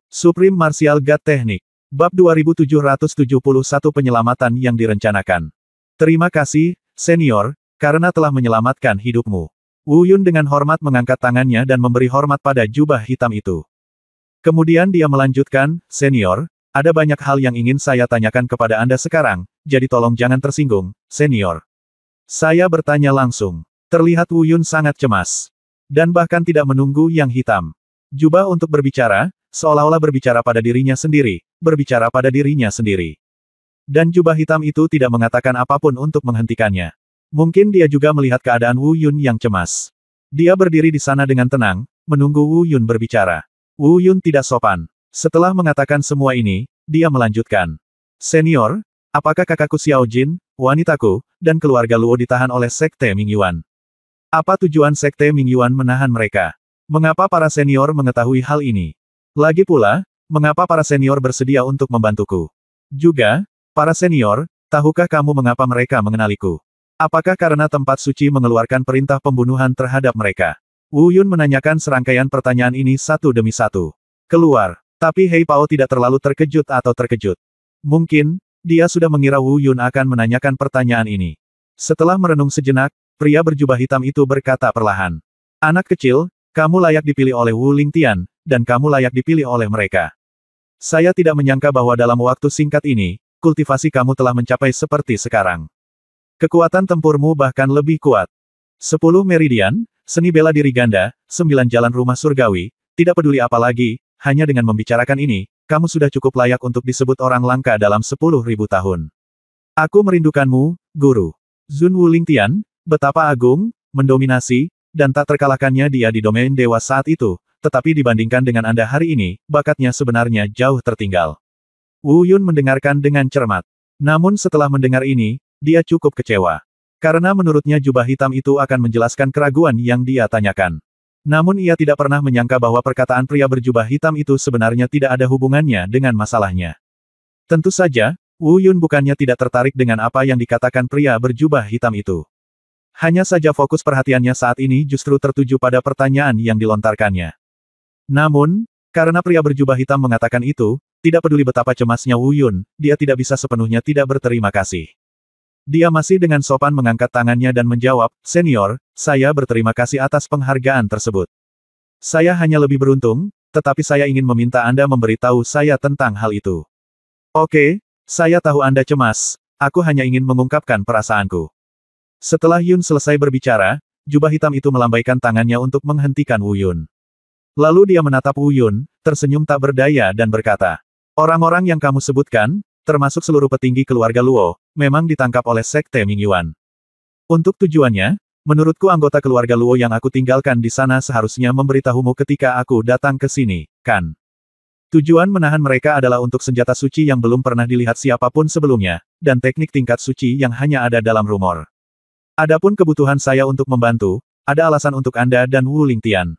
Supreme Martial God Technique. Bab 2771 Penyelamatan yang direncanakan. Terima kasih, senior, karena telah menyelamatkan hidupmu. Wu Yun dengan hormat mengangkat tangannya dan memberi hormat pada jubah hitam itu. Kemudian dia melanjutkan, senior, ada banyak hal yang ingin saya tanyakan kepada Anda sekarang, jadi tolong jangan tersinggung, senior. Saya bertanya langsung. Terlihat Wu Yun sangat cemas. Dan bahkan tidak menunggu yang hitam. Jubah untuk berbicara, seolah-olah berbicara pada dirinya sendiri, berbicara pada dirinya sendiri. Dan jubah hitam itu tidak mengatakan apapun untuk menghentikannya. Mungkin dia juga melihat keadaan Wu Yun yang cemas. Dia berdiri di sana dengan tenang, menunggu Wu Yun berbicara. Wu Yun tidak sopan. Setelah mengatakan semua ini, dia melanjutkan. Senior, apakah kakakku Xiao Jin, wanitaku, dan keluarga Luo ditahan oleh Sekte Mingyuan? Apa tujuan Sekte Mingyuan menahan mereka? Mengapa para senior mengetahui hal ini? Lagi pula, mengapa para senior bersedia untuk membantuku? Juga, para senior, tahukah kamu mengapa mereka mengenaliku? Apakah karena tempat suci mengeluarkan perintah pembunuhan terhadap mereka? Wu Yun menanyakan serangkaian pertanyaan ini satu demi satu. Keluar. Tapi Hei Pao tidak terlalu terkejut atau terkejut. Mungkin, dia sudah mengira Wu Yun akan menanyakan pertanyaan ini. Setelah merenung sejenak, pria berjubah hitam itu berkata perlahan. Anak kecil, kamu layak dipilih oleh Wu Lingtian, dan kamu layak dipilih oleh mereka. Saya tidak menyangka bahwa dalam waktu singkat ini, kultivasi kamu telah mencapai seperti sekarang. Kekuatan tempurmu bahkan lebih kuat. 10 meridian, seni bela diri ganda, 9 jalan rumah surgawi, tidak peduli apa lagi, hanya dengan membicarakan ini, kamu sudah cukup layak untuk disebut orang langka dalam 10.000 tahun. Aku merindukanmu, Guru. Zun Wu Lingtian, betapa agung, mendominasi, dan tak terkalahkannya dia di domain dewa saat itu, tetapi dibandingkan dengan Anda hari ini, bakatnya sebenarnya jauh tertinggal. Wu Yun mendengarkan dengan cermat. Namun setelah mendengar ini, dia cukup kecewa. Karena menurutnya jubah hitam itu akan menjelaskan keraguan yang dia tanyakan. Namun ia tidak pernah menyangka bahwa perkataan pria berjubah hitam itu sebenarnya tidak ada hubungannya dengan masalahnya. Tentu saja, Wu Yun bukannya tidak tertarik dengan apa yang dikatakan pria berjubah hitam itu. Hanya saja fokus perhatiannya saat ini justru tertuju pada pertanyaan yang dilontarkannya. Namun, karena pria berjubah hitam mengatakan itu, tidak peduli betapa cemasnya Wu Yun, dia tidak bisa sepenuhnya tidak berterima kasih. Dia masih dengan sopan mengangkat tangannya dan menjawab, Senior, saya berterima kasih atas penghargaan tersebut. Saya hanya lebih beruntung, tetapi saya ingin meminta Anda memberitahu saya tentang hal itu. Oke, saya tahu Anda cemas, aku hanya ingin mengungkapkan perasaanku. Setelah Yun selesai berbicara, jubah hitam itu melambaikan tangannya untuk menghentikan Wu Yun. Lalu dia menatap Wu Yun, tersenyum tak berdaya dan berkata, orang-orang yang kamu sebutkan, termasuk seluruh petinggi keluarga Luo, memang ditangkap oleh Sekte Mingyuan. Untuk tujuannya, menurutku anggota keluarga Luo yang aku tinggalkan di sana seharusnya memberitahumu ketika aku datang ke sini, kan? Tujuan menahan mereka adalah untuk senjata suci yang belum pernah dilihat siapapun sebelumnya, dan teknik tingkat suci yang hanya ada dalam rumor. Adapun kebutuhan saya untuk membantu, ada alasan untuk Anda dan Wu Lingtian.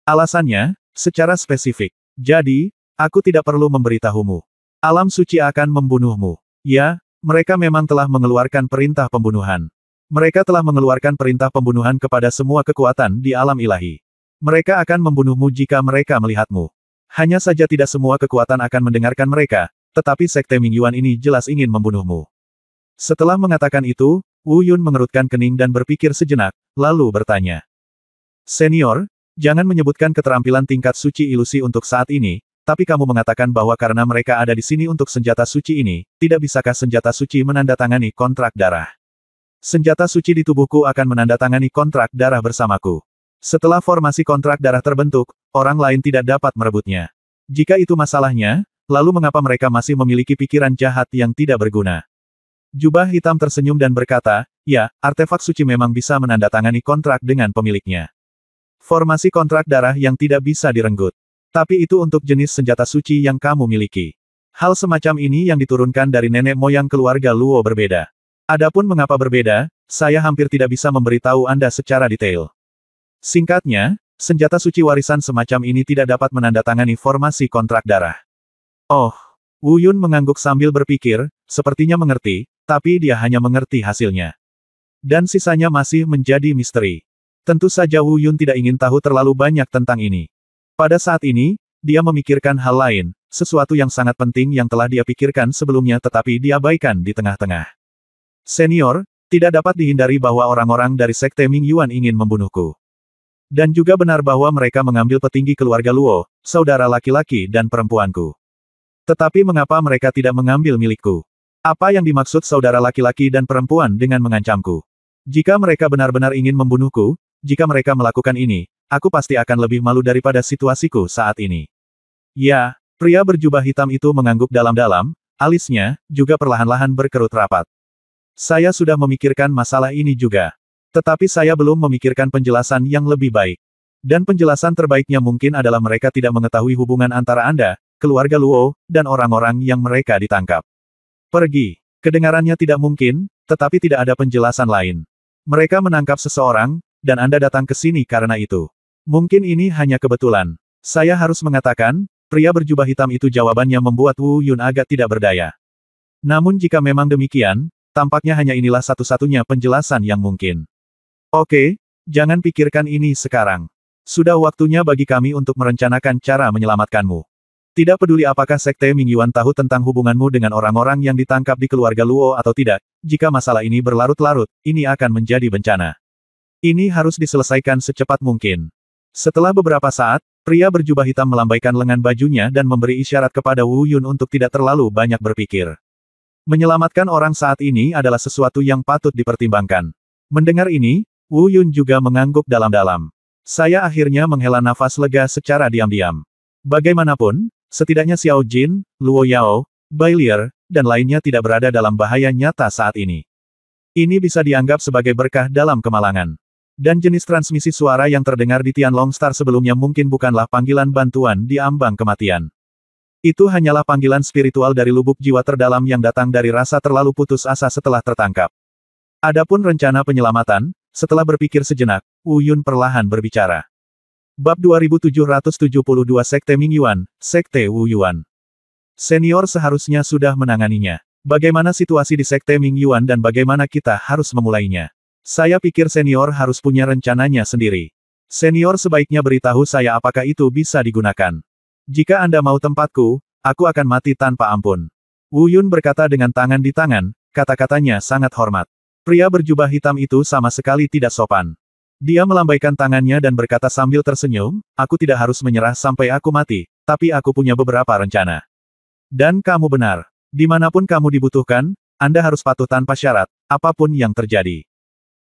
Alasannya, secara spesifik. Jadi, aku tidak perlu memberitahumu. Alam suci akan membunuhmu. Ya, mereka memang telah mengeluarkan perintah pembunuhan. Mereka telah mengeluarkan perintah pembunuhan kepada semua kekuatan di alam ilahi. Mereka akan membunuhmu jika mereka melihatmu. Hanya saja tidak semua kekuatan akan mendengarkan mereka, tetapi Sekte Mingyuan ini jelas ingin membunuhmu. Setelah mengatakan itu, Wu Yun mengerutkan kening dan berpikir sejenak, lalu bertanya. Senior, jangan menyebutkan keterampilan tingkat suci ilusi untuk saat ini, tapi kamu mengatakan bahwa karena mereka ada di sini untuk senjata suci ini, tidak bisakah senjata suci menandatangani kontrak darah? Senjata suci di tubuhku akan menandatangani kontrak darah bersamaku. Setelah formasi kontrak darah terbentuk, orang lain tidak dapat merebutnya. Jika itu masalahnya, lalu mengapa mereka masih memiliki pikiran jahat yang tidak berguna? Jubah hitam tersenyum dan berkata, ya, artefak suci memang bisa menandatangani kontrak dengan pemiliknya. Formasi kontrak darah yang tidak bisa direnggut. Tapi itu untuk jenis senjata suci yang kamu miliki. Hal semacam ini yang diturunkan dari nenek moyang keluarga Luo berbeda. Adapun mengapa berbeda, saya hampir tidak bisa memberitahu Anda secara detail. Singkatnya, senjata suci warisan semacam ini tidak dapat menandatangani formasi kontrak darah. Oh, Wu Yun mengangguk sambil berpikir, sepertinya mengerti, tapi dia hanya mengerti hasilnya. Dan sisanya masih menjadi misteri. Tentu saja Wu Yun tidak ingin tahu terlalu banyak tentang ini. Pada saat ini, dia memikirkan hal lain, sesuatu yang sangat penting yang telah dia pikirkan sebelumnya tetapi diabaikan di tengah-tengah. Senior, tidak dapat dihindari bahwa orang-orang dari Sekte Ming Yuan ingin membunuhku. Dan juga benar bahwa mereka mengambil petinggi keluarga Luo, saudara laki-laki dan perempuanku. Tetapi mengapa mereka tidak mengambil milikku? Apa yang dimaksud saudara laki-laki dan perempuan dengan mengancamku? Jika mereka benar-benar ingin membunuhku, jika mereka melakukan ini, aku pasti akan lebih malu daripada situasiku saat ini. Ya, pria berjubah hitam itu mengangguk dalam-dalam, alisnya juga perlahan-lahan berkerut rapat. Saya sudah memikirkan masalah ini juga. Tetapi saya belum memikirkan penjelasan yang lebih baik. Dan penjelasan terbaiknya mungkin adalah mereka tidak mengetahui hubungan antara Anda, keluarga Luo, dan orang-orang yang mereka ditangkap. Pergi. Kedengarannya tidak mungkin, tetapi tidak ada penjelasan lain. Mereka menangkap seseorang, dan Anda datang ke sini karena itu. Mungkin ini hanya kebetulan. Saya harus mengatakan, pria berjubah hitam itu jawabannya membuat Wu Yun agak tidak berdaya. Namun jika memang demikian, tampaknya hanya inilah satu-satunya penjelasan yang mungkin. Oke, jangan pikirkan ini sekarang. Sudah waktunya bagi kami untuk merencanakan cara menyelamatkanmu. Tidak peduli apakah Sekte Ming Yuan tahu tentang hubunganmu dengan orang-orang yang ditangkap di keluarga Luo atau tidak, jika masalah ini berlarut-larut, ini akan menjadi bencana. Ini harus diselesaikan secepat mungkin. Setelah beberapa saat, pria berjubah hitam melambaikan lengan bajunya dan memberi isyarat kepada Wu Yun untuk tidak terlalu banyak berpikir. Menyelamatkan orang saat ini adalah sesuatu yang patut dipertimbangkan. Mendengar ini, Wu Yun juga mengangguk dalam-dalam. Saya akhirnya menghela nafas lega secara diam-diam. Bagaimanapun, setidaknya Xiao Jin, Luo Yao, Bai Lier, dan lainnya tidak berada dalam bahaya nyata saat ini. Ini bisa dianggap sebagai berkah dalam kemalangan. Dan jenis transmisi suara yang terdengar di Tianlong Star sebelumnya mungkin bukanlah panggilan bantuan di ambang kematian. Itu hanyalah panggilan spiritual dari lubuk jiwa terdalam yang datang dari rasa terlalu putus asa setelah tertangkap. Adapun rencana penyelamatan, setelah berpikir sejenak, Wu Yun perlahan berbicara. Bab 2772 Sekte Ming Yuan, Sekte Wu Yuan. Senior seharusnya sudah menanganinya. Bagaimana situasi di Sekte Ming Yuan dan bagaimana kita harus memulainya? Saya pikir senior harus punya rencananya sendiri. Senior sebaiknya beritahu saya apakah itu bisa digunakan. Jika Anda mau tempatku, aku akan mati tanpa ampun. Wu Yun berkata dengan tangan di tangan, kata-katanya sangat hormat. Pria berjubah hitam itu sama sekali tidak sopan. Dia melambaikan tangannya dan berkata sambil tersenyum, aku tidak harus menyerah sampai aku mati, tapi aku punya beberapa rencana. Dan kamu benar. Dimanapun kamu dibutuhkan, Anda harus patuh tanpa syarat, apapun yang terjadi.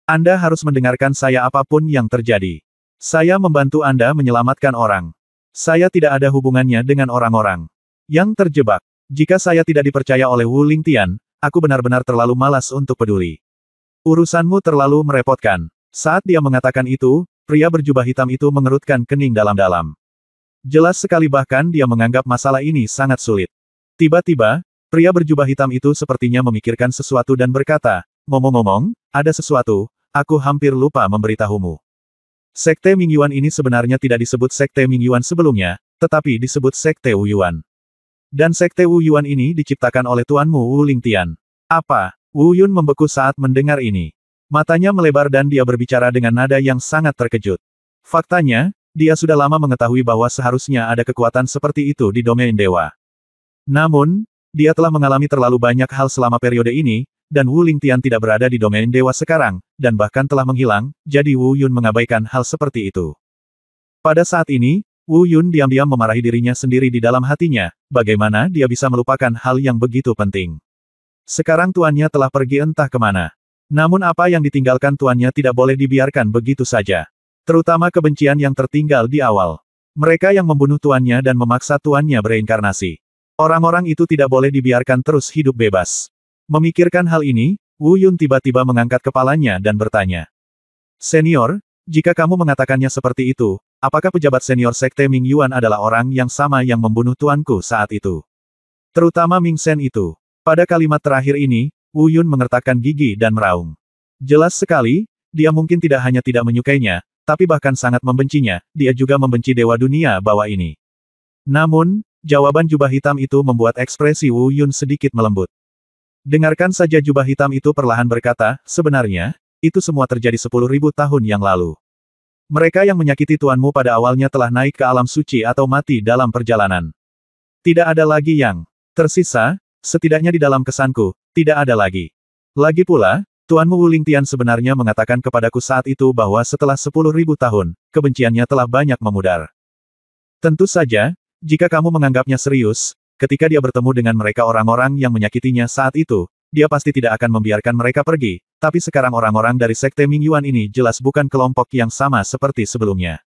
Anda harus mendengarkan saya apapun yang terjadi. Saya membantu Anda menyelamatkan orang. Saya tidak ada hubungannya dengan orang-orang yang terjebak. Jika saya tidak dipercaya oleh Wu Lingtian, aku benar-benar terlalu malas untuk peduli. Urusanmu terlalu merepotkan. Saat dia mengatakan itu, pria berjubah hitam itu mengerutkan kening dalam-dalam. Jelas sekali bahkan dia menganggap masalah ini sangat sulit. Tiba-tiba, pria berjubah hitam itu sepertinya memikirkan sesuatu dan berkata, ngomong-ngomong, ada sesuatu, aku hampir lupa memberitahumu. Sekte Ming Yuan ini sebenarnya tidak disebut Sekte Ming Yuan sebelumnya, tetapi disebut Sekte Wu Yuan. Dan Sekte Wu Yuan ini diciptakan oleh tuanmu Wu Lingtian. Apa? Wu Yun membeku saat mendengar ini. Matanya melebar dan dia berbicara dengan nada yang sangat terkejut. Faktanya, dia sudah lama mengetahui bahwa seharusnya ada kekuatan seperti itu di domain dewa. Namun, dia telah mengalami terlalu banyak hal selama periode ini, dan Wu Lingtian tidak berada di domain dewa sekarang, dan bahkan telah menghilang, jadi Wu Yun mengabaikan hal seperti itu. Pada saat ini, Wu Yun diam-diam memarahi dirinya sendiri di dalam hatinya, bagaimana dia bisa melupakan hal yang begitu penting. Sekarang tuannya telah pergi entah kemana. Namun apa yang ditinggalkan tuannya tidak boleh dibiarkan begitu saja. Terutama kebencian yang tertinggal di awal. Mereka yang membunuh tuannya dan memaksa tuannya bereinkarnasi. Orang-orang itu tidak boleh dibiarkan terus hidup bebas. Memikirkan hal ini, Wu Yun tiba-tiba mengangkat kepalanya dan bertanya. Senior, jika kamu mengatakannya seperti itu, apakah pejabat senior Sekte Ming Yuan adalah orang yang sama yang membunuh tuanku saat itu? Terutama Ming Shen itu. Pada kalimat terakhir ini, Wu Yun mengertakkan gigi dan meraung. Jelas sekali, dia mungkin tidak hanya tidak menyukainya, tapi bahkan sangat membencinya, dia juga membenci dewa dunia bawah ini. Namun, jawaban jubah hitam itu membuat ekspresi Wu Yun sedikit melembut. Dengarkan saja jubah hitam itu perlahan berkata, sebenarnya, itu semua terjadi 10.000 tahun yang lalu. Mereka yang menyakiti tuanmu pada awalnya telah naik ke alam suci atau mati dalam perjalanan. Tidak ada lagi yang tersisa, setidaknya di dalam kesanku, tidak ada lagi. Lagi pula, tuanmu Wu Lingtian sebenarnya mengatakan kepadaku saat itu bahwa setelah 10.000 tahun, kebenciannya telah banyak memudar. Tentu saja, jika kamu menganggapnya serius, ketika dia bertemu dengan mereka orang-orang yang menyakitinya saat itu, dia pasti tidak akan membiarkan mereka pergi, tapi sekarang orang-orang dari Sekte Mingyuan ini jelas bukan kelompok yang sama seperti sebelumnya.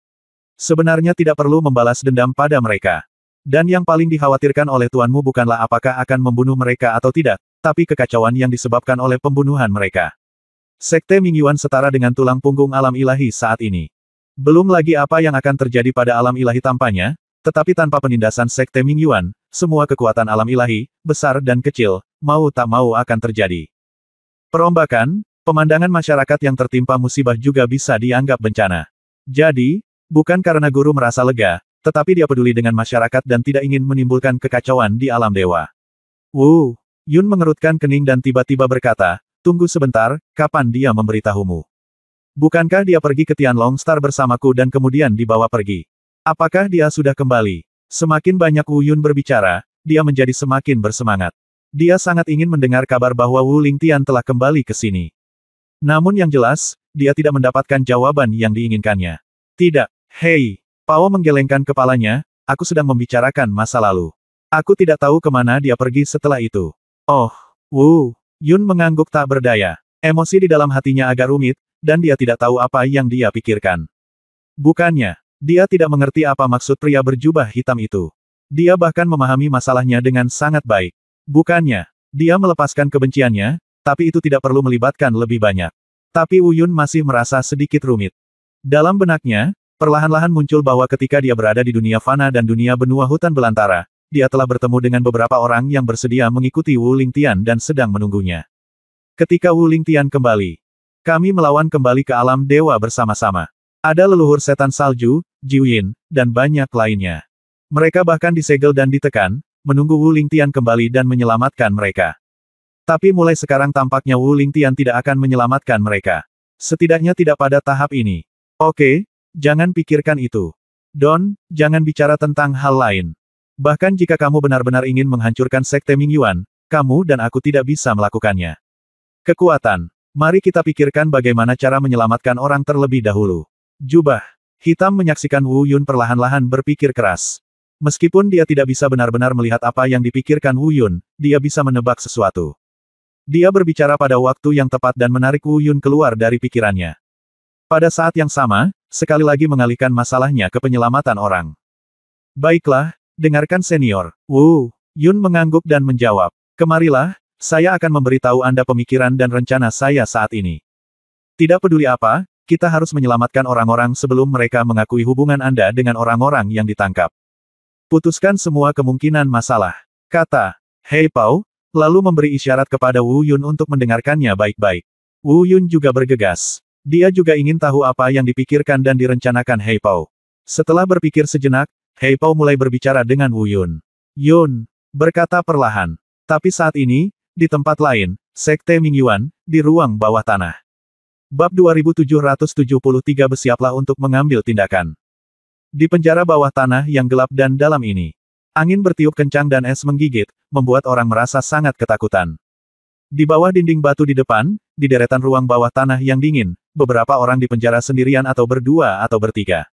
Sebenarnya tidak perlu membalas dendam pada mereka. Dan yang paling dikhawatirkan oleh tuanmu bukanlah apakah akan membunuh mereka atau tidak, tapi kekacauan yang disebabkan oleh pembunuhan mereka. Sekte Mingyuan setara dengan tulang punggung alam ilahi saat ini. Belum lagi apa yang akan terjadi pada alam ilahi tanpanya, tetapi tanpa penindasan Sekte Mingyuan, semua kekuatan alam ilahi, besar dan kecil, mau tak mau akan terjadi. Perombakan, pemandangan masyarakat yang tertimpa musibah juga bisa dianggap bencana. Jadi, bukan karena guru merasa lega, tetapi dia peduli dengan masyarakat dan tidak ingin menimbulkan kekacauan di alam dewa. Yun mengerutkan kening dan tiba-tiba berkata, tunggu sebentar, kapan dia memberitahumu? Bukankah dia pergi ke Tianlong Star bersamaku dan kemudian dibawa pergi? Apakah dia sudah kembali? Semakin banyak Wu Yun berbicara, dia menjadi semakin bersemangat. Dia sangat ingin mendengar kabar bahwa Wu Lingtian telah kembali ke sini. Namun yang jelas, dia tidak mendapatkan jawaban yang diinginkannya. Tidak, hei, Pao menggelengkan kepalanya, aku sedang membicarakan masa lalu. Aku tidak tahu kemana dia pergi setelah itu. Oh, Wu Yun mengangguk tak berdaya. Emosi di dalam hatinya agak rumit, dan dia tidak tahu apa yang dia pikirkan. Bukannya, dia tidak mengerti apa maksud pria berjubah hitam itu. Dia bahkan memahami masalahnya dengan sangat baik. Bukannya, dia melepaskan kebenciannya, tapi itu tidak perlu melibatkan lebih banyak. Tapi Wu Yun masih merasa sedikit rumit. Dalam benaknya, perlahan-lahan muncul bahwa ketika dia berada di dunia fana dan dunia benua hutan belantara, dia telah bertemu dengan beberapa orang yang bersedia mengikuti Wu Lingtian dan sedang menunggunya. Ketika Wu Lingtian kembali, kami melawan kembali ke alam dewa bersama-sama. Ada leluhur setan salju, Jiuyin, dan banyak lainnya. Mereka bahkan disegel dan ditekan, menunggu Wu Lingtian kembali dan menyelamatkan mereka. Tapi mulai sekarang tampaknya Wu Lingtian tidak akan menyelamatkan mereka. Setidaknya tidak pada tahap ini. Oke, jangan pikirkan itu. Don, jangan bicara tentang hal lain. Bahkan jika kamu benar-benar ingin menghancurkan Sekte Mingyuan, kamu dan aku tidak bisa melakukannya. Kekuatan. Mari kita pikirkan bagaimana cara menyelamatkan orang terlebih dahulu. Jubah hitam menyaksikan Wu Yun perlahan-lahan berpikir keras. Meskipun dia tidak bisa benar-benar melihat apa yang dipikirkan Wu Yun, dia bisa menebak sesuatu. Dia berbicara pada waktu yang tepat dan menarik Wu Yun keluar dari pikirannya. Pada saat yang sama, sekali lagi mengalihkan masalahnya ke penyelamatan orang. Baiklah, dengarkan senior. Wu Yun mengangguk dan menjawab. Kemarilah, saya akan memberitahu Anda pemikiran dan rencana saya saat ini. Tidak peduli apa, kita harus menyelamatkan orang-orang sebelum mereka mengakui hubungan Anda dengan orang-orang yang ditangkap. Putuskan semua kemungkinan masalah, kata Hei Pao, lalu memberi isyarat kepada Wu Yun untuk mendengarkannya baik-baik. Wu Yun juga bergegas. Dia juga ingin tahu apa yang dipikirkan dan direncanakan Hei Pao. Setelah berpikir sejenak, Hei Pao mulai berbicara dengan Wu Yun. Yun, berkata perlahan. Tapi saat ini, di tempat lain, Sekte Mingyuan, di ruang bawah tanah. Bab 2773 bersiaplah untuk mengambil tindakan. Di penjara bawah tanah yang gelap dan dalam ini, angin bertiup kencang dan es menggigit, membuat orang merasa sangat ketakutan. Di bawah dinding batu di depan, di deretan ruang bawah tanah yang dingin, beberapa orang di penjara sendirian atau berdua atau bertiga.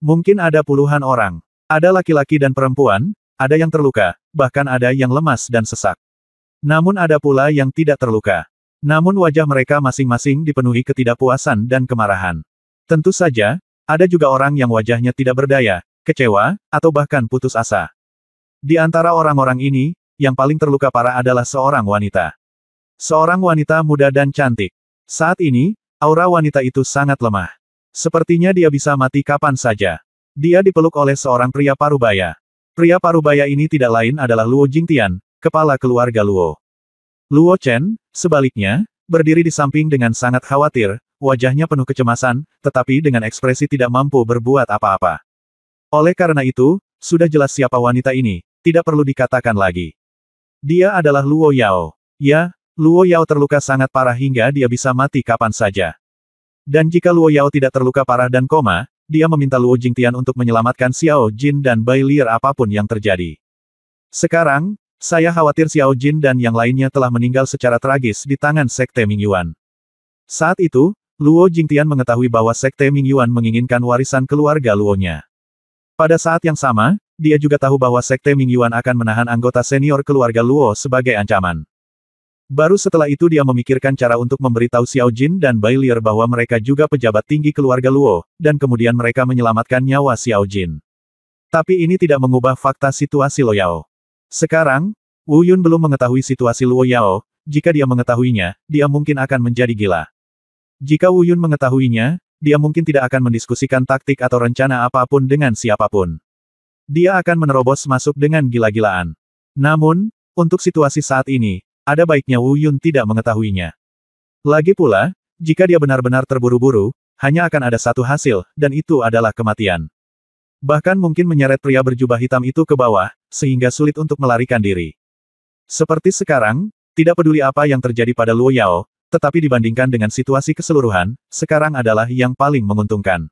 Mungkin ada puluhan orang. Ada laki-laki dan perempuan, ada yang terluka, bahkan ada yang lemas dan sesak. Namun ada pula yang tidak terluka. Namun wajah mereka masing-masing dipenuhi ketidakpuasan dan kemarahan. Tentu saja, ada juga orang yang wajahnya tidak berdaya, kecewa, atau bahkan putus asa. Di antara orang-orang ini, yang paling terluka parah adalah seorang wanita. Seorang wanita muda dan cantik. Saat ini, aura wanita itu sangat lemah. Sepertinya dia bisa mati kapan saja. Dia dipeluk oleh seorang pria parubaya. Pria parubaya ini tidak lain adalah Luo Jingtian, kepala keluarga Luo. Luo Chen, sebaliknya, berdiri di samping dengan sangat khawatir, wajahnya penuh kecemasan, tetapi dengan ekspresi tidak mampu berbuat apa-apa. Oleh karena itu, sudah jelas siapa wanita ini, tidak perlu dikatakan lagi. Dia adalah Luo Yao. Ya, Luo Yao terluka sangat parah hingga dia bisa mati kapan saja. Dan jika Luo Yao tidak terluka parah dan koma, dia meminta Luo Jingtian untuk menyelamatkan Xiao Jin dan Bai Lier apapun yang terjadi. Sekarang, saya khawatir Xiao Jin dan yang lainnya telah meninggal secara tragis di tangan Sekte Mingyuan. Saat itu, Luo Jingtian mengetahui bahwa Sekte Mingyuan menginginkan warisan keluarga Luo-nya. Pada saat yang sama, dia juga tahu bahwa Sekte Mingyuan akan menahan anggota senior keluarga Luo sebagai ancaman. Baru setelah itu dia memikirkan cara untuk memberitahu Xiao Jin dan Bai Lier bahwa mereka juga pejabat tinggi keluarga Luo, dan kemudian mereka menyelamatkan nyawa Xiao Jin. Tapi ini tidak mengubah fakta situasi Luo Yao. Sekarang, Wu Yun belum mengetahui situasi Luo Yao, jika dia mengetahuinya, dia mungkin akan menjadi gila. Jika Wu Yun mengetahuinya, dia mungkin tidak akan mendiskusikan taktik atau rencana apapun dengan siapapun. Dia akan menerobos masuk dengan gila-gilaan. Namun, untuk situasi saat ini, ada baiknya Wu Yun tidak mengetahuinya. Lagi pula, jika dia benar-benar terburu-buru, hanya akan ada satu hasil, dan itu adalah kematian. Bahkan mungkin menyeret pria berjubah hitam itu ke bawah, sehingga sulit untuk melarikan diri. Seperti sekarang, tidak peduli apa yang terjadi pada Luo Yao, tetapi dibandingkan dengan situasi keseluruhan, sekarang adalah yang paling menguntungkan.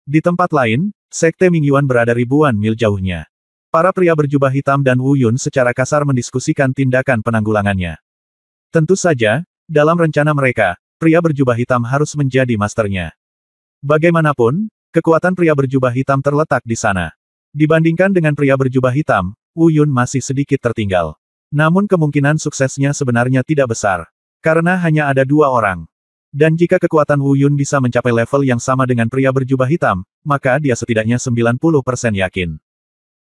Di tempat lain, Sekte Mingyuan berada ribuan mil jauhnya. Para pria berjubah hitam dan Wu Yun secara kasar mendiskusikan tindakan penanggulangannya. Tentu saja, dalam rencana mereka, pria berjubah hitam harus menjadi masternya. Bagaimanapun, kekuatan pria berjubah hitam terletak di sana. Dibandingkan dengan pria berjubah hitam, Wu Yun masih sedikit tertinggal. Namun kemungkinan suksesnya sebenarnya tidak besar. Karena hanya ada dua orang. Dan jika kekuatan Wu Yun bisa mencapai level yang sama dengan pria berjubah hitam, maka dia setidaknya 90% yakin.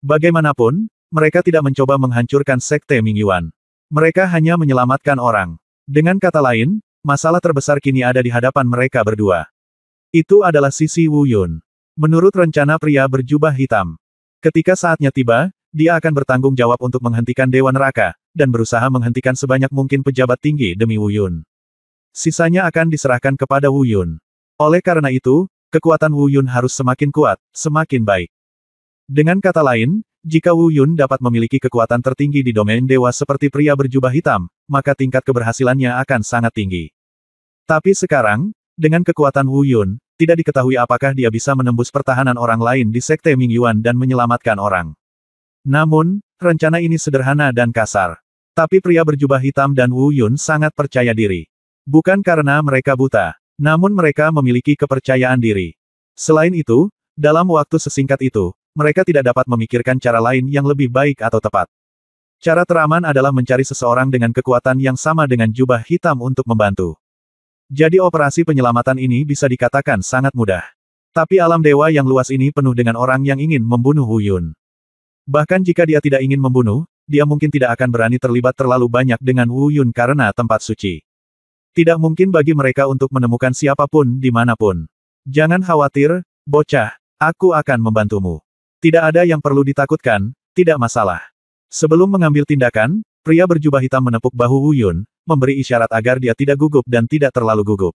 Bagaimanapun, mereka tidak mencoba menghancurkan Sekte Mingyuan. Mereka hanya menyelamatkan orang. Dengan kata lain, masalah terbesar kini ada di hadapan mereka berdua. Itu adalah sisi Wu Yun. Menurut rencana pria berjubah hitam. Ketika saatnya tiba, dia akan bertanggung jawab untuk menghentikan Dewa Neraka, dan berusaha menghentikan sebanyak mungkin pejabat tinggi demi Wu Yun. Sisanya akan diserahkan kepada Wu Yun. Oleh karena itu, kekuatan Wu Yun harus semakin kuat, semakin baik. Dengan kata lain, jika Wu Yun dapat memiliki kekuatan tertinggi di domain dewa seperti pria berjubah hitam, maka tingkat keberhasilannya akan sangat tinggi. Tapi sekarang, dengan kekuatan Wu Yun, tidak diketahui apakah dia bisa menembus pertahanan orang lain di Sekte Mingyuan dan menyelamatkan orang. Namun, rencana ini sederhana dan kasar. Tapi pria berjubah hitam dan Wu Yun sangat percaya diri. Bukan karena mereka buta, namun mereka memiliki kepercayaan diri. Selain itu, dalam waktu sesingkat itu, mereka tidak dapat memikirkan cara lain yang lebih baik atau tepat. Cara teraman adalah mencari seseorang dengan kekuatan yang sama dengan jubah hitam untuk membantu. Jadi operasi penyelamatan ini bisa dikatakan sangat mudah. Tapi alam dewa yang luas ini penuh dengan orang yang ingin membunuh Wu Yun. Bahkan jika dia tidak ingin membunuh, dia mungkin tidak akan berani terlibat terlalu banyak dengan Wu Yun karena tempat suci. Tidak mungkin bagi mereka untuk menemukan siapapun dimanapun. Jangan khawatir, bocah, aku akan membantumu. Tidak ada yang perlu ditakutkan, tidak masalah. Sebelum mengambil tindakan, pria berjubah hitam menepuk bahu Wu Yun, memberi isyarat agar dia tidak gugup dan tidak terlalu gugup.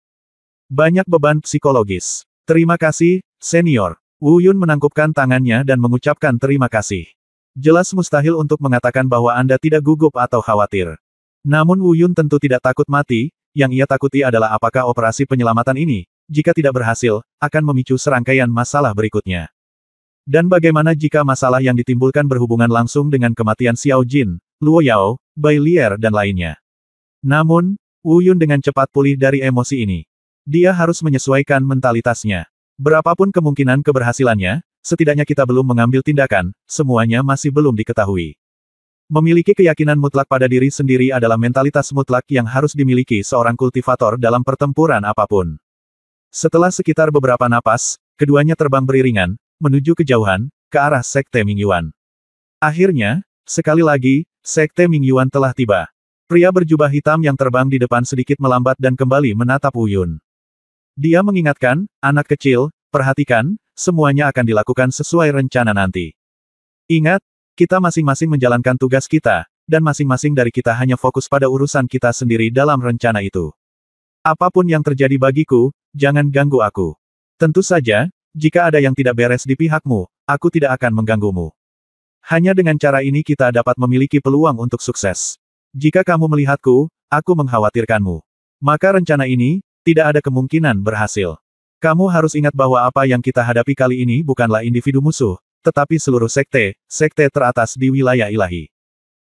Banyak beban psikologis. Terima kasih, senior. Wu Yun menangkupkan tangannya dan mengucapkan terima kasih. Jelas mustahil untuk mengatakan bahwa Anda tidak gugup atau khawatir. Namun Wu Yun tentu tidak takut mati, yang ia takuti adalah apakah operasi penyelamatan ini, jika tidak berhasil, akan memicu serangkaian masalah berikutnya. Dan bagaimana jika masalah yang ditimbulkan berhubungan langsung dengan kematian Xiao Jin, Luo Yao, Bai Lier dan lainnya. Namun, Wu Yun dengan cepat pulih dari emosi ini. Dia harus menyesuaikan mentalitasnya. Berapapun kemungkinan keberhasilannya, setidaknya kita belum mengambil tindakan, semuanya masih belum diketahui. Memiliki keyakinan mutlak pada diri sendiri adalah mentalitas mutlak yang harus dimiliki seorang kultivator dalam pertempuran apapun. Setelah sekitar beberapa napas, keduanya terbang beriringan, menuju kejauhan, ke arah Sekte Mingyuan. Akhirnya, sekali lagi, Sekte Mingyuan telah tiba. Pria berjubah hitam yang terbang di depan sedikit melambat dan kembali menatap Wu Yun. Dia mengingatkan, anak kecil, perhatikan, semuanya akan dilakukan sesuai rencana nanti. Ingat, kita masing-masing menjalankan tugas kita, dan masing-masing dari kita hanya fokus pada urusan kita sendiri dalam rencana itu. Apapun yang terjadi bagiku, jangan ganggu aku. Tentu saja, jika ada yang tidak beres di pihakmu, aku tidak akan mengganggumu. Hanya dengan cara ini kita dapat memiliki peluang untuk sukses. Jika kamu melihatku, aku mengkhawatirkanmu. Maka rencana ini, tidak ada kemungkinan berhasil. Kamu harus ingat bahwa apa yang kita hadapi kali ini bukanlah individu musuh, tetapi seluruh sekte teratas di wilayah ilahi.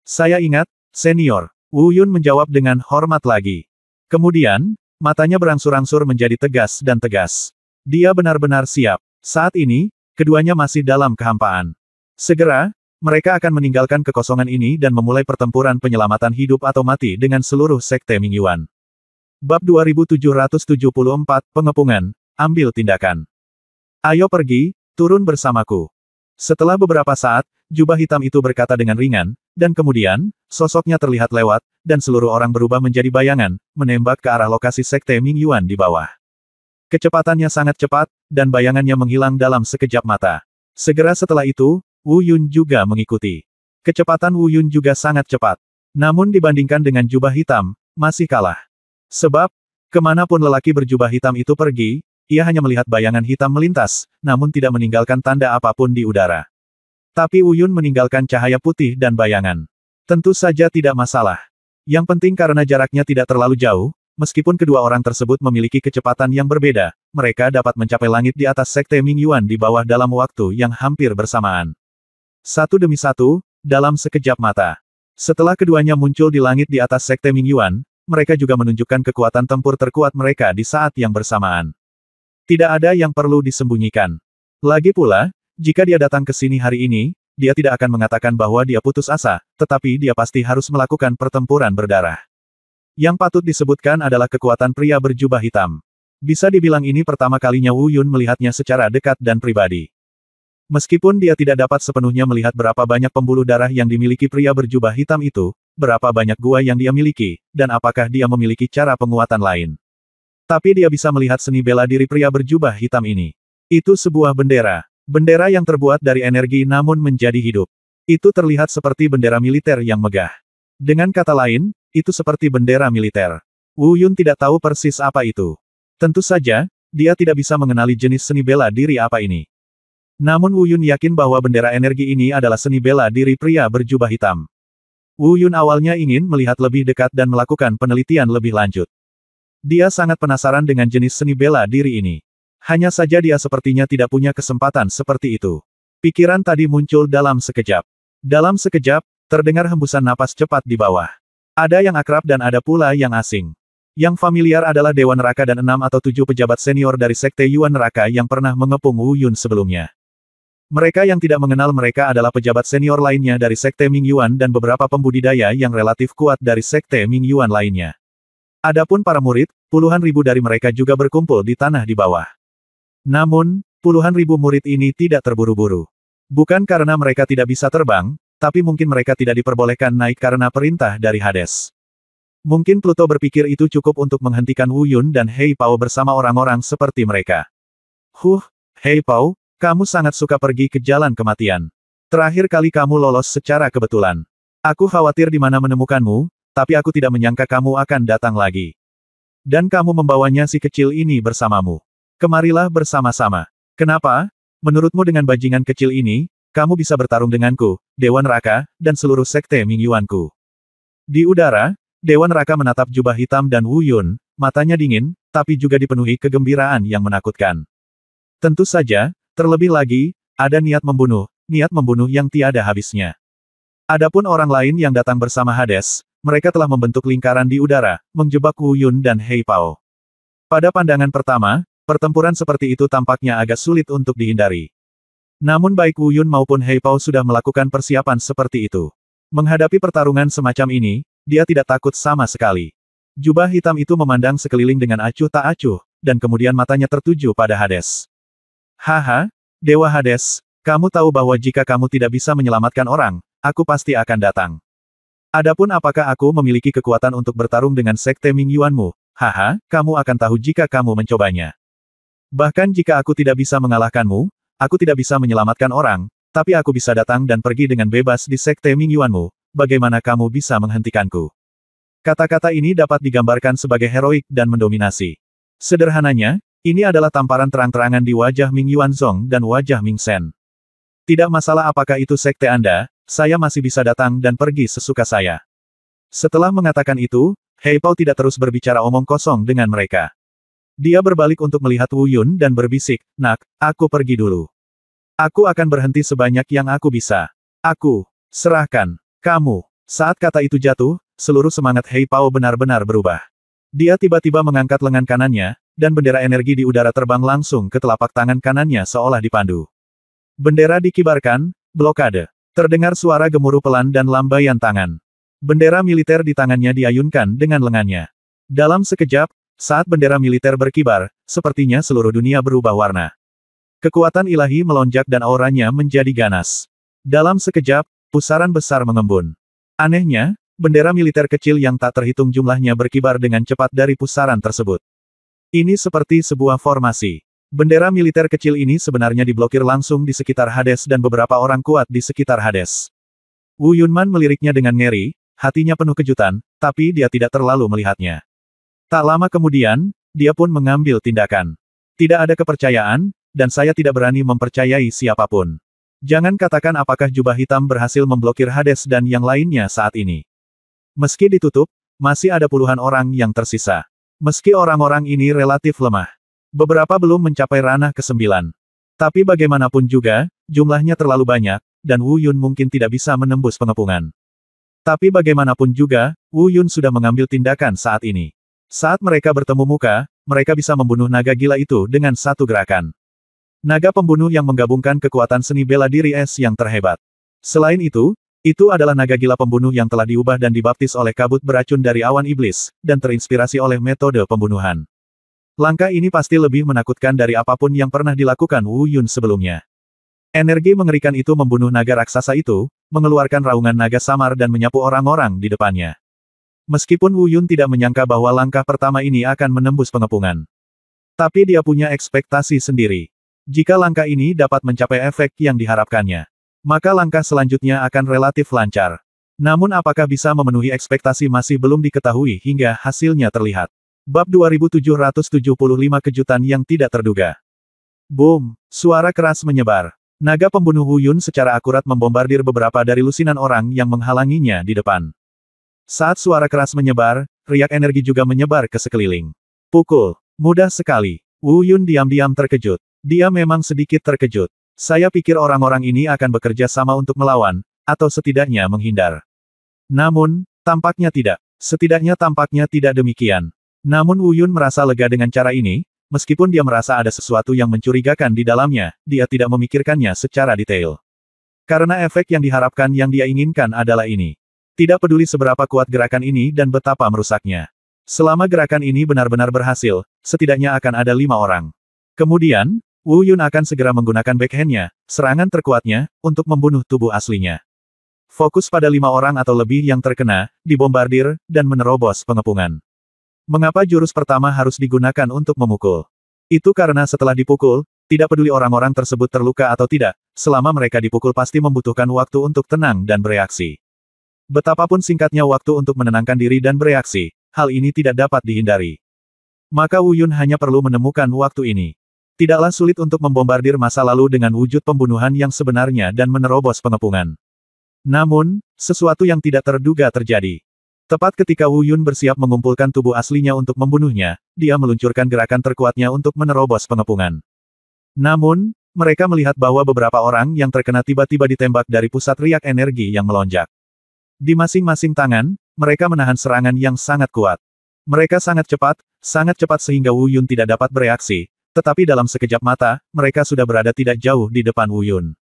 Saya ingat, senior. Wu Yun menjawab dengan hormat lagi. Kemudian, matanya berangsur-angsur menjadi tegas dan tegas. Dia benar-benar siap. Saat ini, keduanya masih dalam kehampaan. Segera, mereka akan meninggalkan kekosongan ini dan memulai pertempuran penyelamatan hidup atau mati dengan seluruh sekte Mingyuan. Bab 2774, Pengepungan, ambil tindakan. Ayo pergi, turun bersamaku. Setelah beberapa saat, jubah hitam itu berkata dengan ringan, dan kemudian, sosoknya terlihat lewat, dan seluruh orang berubah menjadi bayangan, menembak ke arah lokasi sekte Mingyuan di bawah. Kecepatannya sangat cepat, dan bayangannya menghilang dalam sekejap mata. Segera setelah itu, Wu Yun juga mengikuti. Kecepatan Wu Yun juga sangat cepat. Namun dibandingkan dengan jubah hitam, masih kalah. Sebab, kemanapun lelaki berjubah hitam itu pergi, ia hanya melihat bayangan hitam melintas, namun tidak meninggalkan tanda apapun di udara. Tapi Wu Yun meninggalkan cahaya putih dan bayangan. Tentu saja tidak masalah. Yang penting karena jaraknya tidak terlalu jauh, meskipun kedua orang tersebut memiliki kecepatan yang berbeda, mereka dapat mencapai langit di atas sekte Mingyuan di bawah dalam waktu yang hampir bersamaan. Satu demi satu, dalam sekejap mata. Setelah keduanya muncul di langit di atas sekte Mingyuan, mereka juga menunjukkan kekuatan tempur terkuat mereka di saat yang bersamaan. Tidak ada yang perlu disembunyikan. Lagi pula, jika dia datang ke sini hari ini, dia tidak akan mengatakan bahwa dia putus asa, tetapi dia pasti harus melakukan pertempuran berdarah. Yang patut disebutkan adalah kekuatan pria berjubah hitam. Bisa dibilang ini pertama kalinya Wu Yun melihatnya secara dekat dan pribadi. Meskipun dia tidak dapat sepenuhnya melihat berapa banyak pembuluh darah yang dimiliki pria berjubah hitam itu, berapa banyak gua yang dia miliki, dan apakah dia memiliki cara penguatan lain. Tapi dia bisa melihat seni bela diri pria berjubah hitam ini. Itu sebuah bendera. Bendera yang terbuat dari energi namun menjadi hidup. Itu terlihat seperti bendera militer yang megah. Dengan kata lain, itu seperti bendera militer. Wu Yun tidak tahu persis apa itu. Tentu saja, dia tidak bisa mengenali jenis seni bela diri apa ini. Namun Wu Yun yakin bahwa bendera energi ini adalah seni bela diri pria berjubah hitam. Wu Yun awalnya ingin melihat lebih dekat dan melakukan penelitian lebih lanjut. Dia sangat penasaran dengan jenis seni bela diri ini. Hanya saja dia sepertinya tidak punya kesempatan seperti itu. Pikiran tadi muncul dalam sekejap. Dalam sekejap, terdengar hembusan napas cepat di bawah. Ada yang akrab dan ada pula yang asing. Yang familiar adalah Dewa Neraka dan 6 atau 7 pejabat senior dari Sekte Yuan Neraka yang pernah mengepung Wu Yun sebelumnya. Mereka yang tidak mengenal mereka adalah pejabat senior lainnya dari Sekte Mingyuan dan beberapa pembudidaya yang relatif kuat dari Sekte Mingyuan lainnya. Adapun para murid, puluhan ribu dari mereka juga berkumpul di tanah di bawah. Namun, puluhan ribu murid ini tidak terburu-buru. Bukan karena mereka tidak bisa terbang, tapi mungkin mereka tidak diperbolehkan naik karena perintah dari Hades. Mungkin Pluto berpikir itu cukup untuk menghentikan Wu Yun dan Hei Pao bersama orang-orang seperti mereka. Hei Pao, kamu sangat suka pergi ke jalan kematian. Terakhir kali kamu lolos secara kebetulan. Aku khawatir di mana menemukanmu, tapi aku tidak menyangka kamu akan datang lagi. Dan kamu membawanya si kecil ini bersamamu. Kemarilah bersama-sama. Kenapa? Menurutmu dengan bajingan kecil ini, kamu bisa bertarung denganku, Dewa Neraka, dan seluruh sekte Mingyuanku. Di udara, Dewa Neraka menatap jubah hitam dan Wu Yun, matanya dingin, tapi juga dipenuhi kegembiraan yang menakutkan. Tentu saja, terlebih lagi, ada niat membunuh yang tiada habisnya. Adapun orang lain yang datang bersama Hades, mereka telah membentuk lingkaran di udara, menjebak Wu Yun dan Hei Pao. Pada pandangan pertama, pertempuran seperti itu tampaknya agak sulit untuk dihindari. Namun baik Wu Yun maupun Hei Pao sudah melakukan persiapan seperti itu. Menghadapi pertarungan semacam ini, dia tidak takut sama sekali. Jubah hitam itu memandang sekeliling dengan acuh tak acuh, dan kemudian matanya tertuju pada Hades. Haha, Dewa Hades, kamu tahu bahwa jika kamu tidak bisa menyelamatkan orang, aku pasti akan datang. Adapun apakah aku memiliki kekuatan untuk bertarung dengan sekte Mingyuanmu? Haha, kamu akan tahu jika kamu mencobanya. Bahkan jika aku tidak bisa mengalahkanmu, aku tidak bisa menyelamatkan orang, tapi aku bisa datang dan pergi dengan bebas di sekte Mingyuanmu, bagaimana kamu bisa menghentikanku? Kata-kata ini dapat digambarkan sebagai heroik dan mendominasi. Sederhananya, ini adalah tamparan terang-terangan di wajah Ming Yuanzong dan wajah Ming Shen. Tidak masalah apakah itu sekte Anda, saya masih bisa datang dan pergi sesuka saya. Setelah mengatakan itu, Hei Pao tidak terus berbicara omong kosong dengan mereka. Dia berbalik untuk melihat Wu Yun dan berbisik, "Nak, aku pergi dulu. Aku akan berhenti sebanyak yang aku bisa. Aku, serahkan, kamu." Saat kata itu jatuh, seluruh semangat Hei Pao benar-benar berubah. Dia tiba-tiba mengangkat lengan kanannya, dan bendera energi di udara terbang langsung ke telapak tangan kanannya seolah dipandu. Bendera dikibarkan, blokade. Terdengar suara gemuruh pelan dan lambaian tangan. Bendera militer di tangannya diayunkan dengan lengannya. Dalam sekejap, saat bendera militer berkibar, sepertinya seluruh dunia berubah warna. Kekuatan ilahi melonjak dan auranya menjadi ganas. Dalam sekejap, pusaran besar mengembun. Anehnya, bendera militer kecil yang tak terhitung jumlahnya berkibar dengan cepat dari pusaran tersebut. Ini seperti sebuah formasi. Bendera militer kecil ini sebenarnya diblokir langsung di sekitar Hades dan beberapa orang kuat di sekitar Hades. Wu Yunman meliriknya dengan ngeri, hatinya penuh kejutan, tapi dia tidak terlalu melihatnya. Tak lama kemudian, dia pun mengambil tindakan. Tidak ada kepercayaan, dan saya tidak berani mempercayai siapapun. Jangan katakan apakah jubah hitam berhasil memblokir Hades dan yang lainnya saat ini. Meski ditutup, masih ada puluhan orang yang tersisa. Meski orang-orang ini relatif lemah. Beberapa belum mencapai ranah ke-9. Tapi bagaimanapun juga, jumlahnya terlalu banyak, dan Wu Yun mungkin tidak bisa menembus pengepungan. Tapi bagaimanapun juga, Wu Yun sudah mengambil tindakan saat ini. Saat mereka bertemu muka, mereka bisa membunuh naga gila itu dengan satu gerakan. Naga pembunuh yang menggabungkan kekuatan seni bela diri es yang terhebat. Selain itu adalah naga gila pembunuh yang telah diubah dan dibaptis oleh kabut beracun dari awan iblis, dan terinspirasi oleh metode pembunuhan. Langkah ini pasti lebih menakutkan dari apapun yang pernah dilakukan Wu Yun sebelumnya. Energi mengerikan itu membunuh naga raksasa itu, mengeluarkan raungan naga samar dan menyapu orang-orang di depannya. Meskipun Wu Yun tidak menyangka bahwa langkah pertama ini akan menembus pengepungan. Tapi dia punya ekspektasi sendiri. Jika langkah ini dapat mencapai efek yang diharapkannya, maka langkah selanjutnya akan relatif lancar. Namun apakah bisa memenuhi ekspektasi masih belum diketahui hingga hasilnya terlihat. Bab 2775 Kejutan yang tidak terduga. Boom! Suara keras menyebar. Naga pembunuh Wu Yun secara akurat membombardir beberapa dari lusinan orang yang menghalanginya di depan. Saat suara keras menyebar, riak energi juga menyebar ke sekeliling. Pukul. Mudah sekali. Wu Yun diam-diam terkejut. Dia memang sedikit terkejut. Saya pikir orang-orang ini akan bekerja sama untuk melawan, atau setidaknya menghindar. Namun, tampaknya tidak. Setidaknya tampaknya tidak demikian. Namun Wu Yun merasa lega dengan cara ini, meskipun dia merasa ada sesuatu yang mencurigakan di dalamnya, dia tidak memikirkannya secara detail. Karena efek yang diharapkan yang dia inginkan adalah ini. Tidak peduli seberapa kuat gerakan ini dan betapa merusaknya. Selama gerakan ini benar-benar berhasil, setidaknya akan ada 5 orang. Kemudian, Wu Yun akan segera menggunakan backhand-nya, serangan terkuatnya, untuk membunuh tubuh aslinya. Fokus pada 5 orang atau lebih yang terkena, dibombardir, dan menerobos pengepungan. Mengapa jurus pertama harus digunakan untuk memukul? Itu karena setelah dipukul, tidak peduli orang-orang tersebut terluka atau tidak, selama mereka dipukul pasti membutuhkan waktu untuk tenang dan bereaksi. Betapapun singkatnya waktu untuk menenangkan diri dan bereaksi, hal ini tidak dapat dihindari. Maka Wu Yun hanya perlu menemukan waktu ini. Tidaklah sulit untuk membombardir masa lalu dengan wujud pembunuhan yang sebenarnya dan menerobos pengepungan. Namun, sesuatu yang tidak terduga terjadi. Tepat ketika Wu Yun bersiap mengumpulkan tubuh aslinya untuk membunuhnya, dia meluncurkan gerakan terkuatnya untuk menerobos pengepungan. Namun, mereka melihat bahwa beberapa orang yang terkena tiba-tiba ditembak dari pusat riak energi yang melonjak. Di masing-masing tangan, mereka menahan serangan yang sangat kuat. Mereka sangat cepat sehingga Wu Yun tidak dapat bereaksi, tetapi dalam sekejap mata, mereka sudah berada tidak jauh di depan Wu Yun.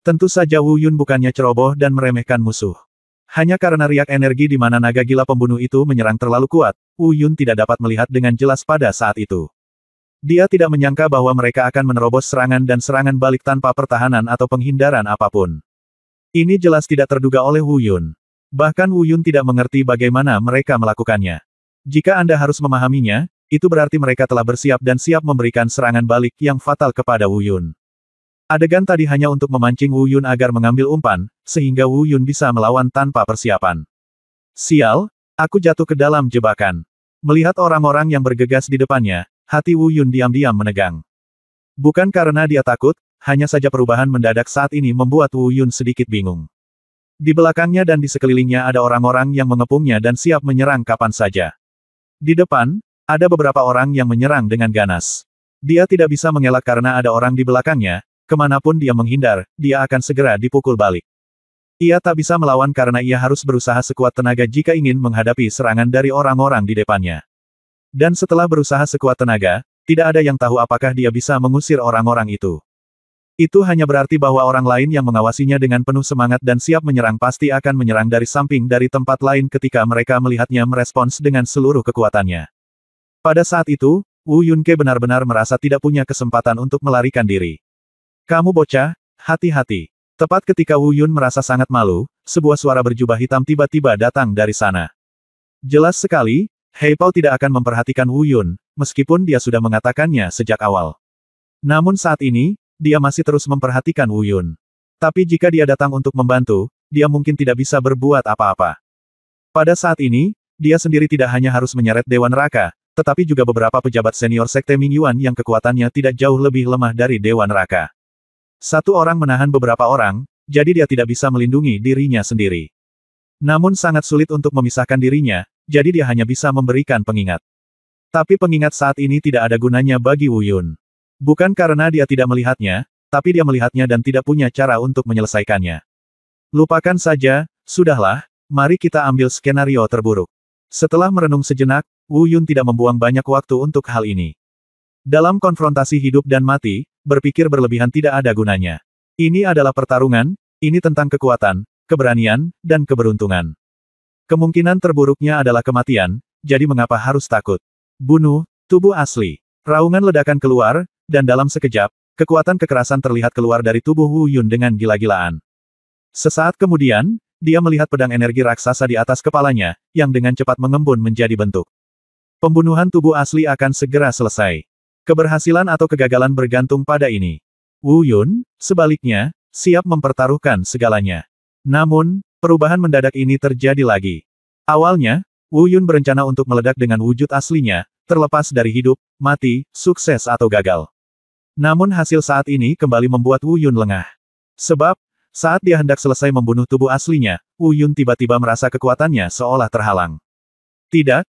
Tentu saja Wu Yun bukannya ceroboh dan meremehkan musuh. Hanya karena riak energi di mana naga gila pembunuh itu menyerang terlalu kuat, Wu Yun tidak dapat melihat dengan jelas pada saat itu. Dia tidak menyangka bahwa mereka akan menerobos serangan dan serangan balik tanpa pertahanan atau penghindaran apapun. Ini jelas tidak terduga oleh Wu Yun. Bahkan Wu Yun tidak mengerti bagaimana mereka melakukannya. Jika Anda harus memahaminya, itu berarti mereka telah bersiap dan siap memberikan serangan balik yang fatal kepada Wu Yun. Adegan tadi hanya untuk memancing Wu Yun agar mengambil umpan, sehingga Wu Yun bisa melawan tanpa persiapan. Sial, aku jatuh ke dalam jebakan. Melihat orang-orang yang bergegas di depannya, hati Wu Yun diam-diam menegang. Bukan karena dia takut, hanya saja perubahan mendadak saat ini membuat Wu Yun sedikit bingung. Di belakangnya dan di sekelilingnya ada orang-orang yang mengepungnya dan siap menyerang kapan saja. Di depan, Ada beberapa orang yang menyerang dengan ganas. Dia tidak bisa mengelak karena ada orang di belakangnya, kemanapun dia menghindar, dia akan segera dipukul balik. Ia tak bisa melawan karena ia harus berusaha sekuat tenaga jika ingin menghadapi serangan dari orang-orang di depannya. Dan setelah berusaha sekuat tenaga, tidak ada yang tahu apakah dia bisa mengusir orang-orang itu. Itu hanya berarti bahwa orang lain yang mengawasinya dengan penuh semangat dan siap menyerang pasti akan menyerang dari samping dari tempat lain ketika mereka melihatnya merespons dengan seluruh kekuatannya. Pada saat itu, Wu Yunke benar-benar merasa tidak punya kesempatan untuk melarikan diri. Kamu bocah, hati-hati. Tepat ketika Wu Yun merasa sangat malu, sebuah suara berjubah hitam tiba-tiba datang dari sana. Jelas sekali, Hei Pao tidak akan memperhatikan Wu Yun, meskipun dia sudah mengatakannya sejak awal. Namun saat ini, dia masih terus memperhatikan Wu Yun. Tapi jika dia datang untuk membantu, dia mungkin tidak bisa berbuat apa-apa. Pada saat ini, dia sendiri tidak hanya harus menyeret Dewa Neraka, tetapi juga beberapa pejabat senior Sekte Mingyuan yang kekuatannya tidak jauh lebih lemah dari Dewa Neraka. Satu orang menahan beberapa orang, jadi dia tidak bisa melindungi dirinya sendiri. Namun sangat sulit untuk memisahkan dirinya, jadi dia hanya bisa memberikan pengingat. Tapi pengingat saat ini tidak ada gunanya bagi Wu Yun. Bukan karena dia tidak melihatnya, tapi dia melihatnya dan tidak punya cara untuk menyelesaikannya. Lupakan saja, sudahlah, mari kita ambil skenario terburuk. Setelah merenung sejenak, Wu Yun tidak membuang banyak waktu untuk hal ini. Dalam konfrontasi hidup dan mati, berpikir berlebihan tidak ada gunanya. Ini adalah pertarungan, ini tentang kekuatan, keberanian, dan keberuntungan. Kemungkinan terburuknya adalah kematian, jadi mengapa harus takut? Bunuh, tubuh asli. Raungan ledakan keluar, dan dalam sekejap, kekuatan kekerasan terlihat keluar dari tubuh Wu Yun dengan gila-gilaan. Sesaat kemudian, dia melihat pedang energi raksasa di atas kepalanya, yang dengan cepat mengembun menjadi bentuk. Pembunuhan tubuh asli akan segera selesai. Keberhasilan atau kegagalan bergantung pada ini. Wu Yun, sebaliknya, siap mempertaruhkan segalanya. Namun, perubahan mendadak ini terjadi lagi. Awalnya, Wu Yun berencana untuk meledak dengan wujud aslinya, terlepas dari hidup, mati, sukses atau gagal. Namun hasil saat ini kembali membuat Wu Yun lengah. Sebab, saat dia hendak selesai membunuh tubuh aslinya, Wu Yun tiba-tiba merasa kekuatannya seolah terhalang. Tidak,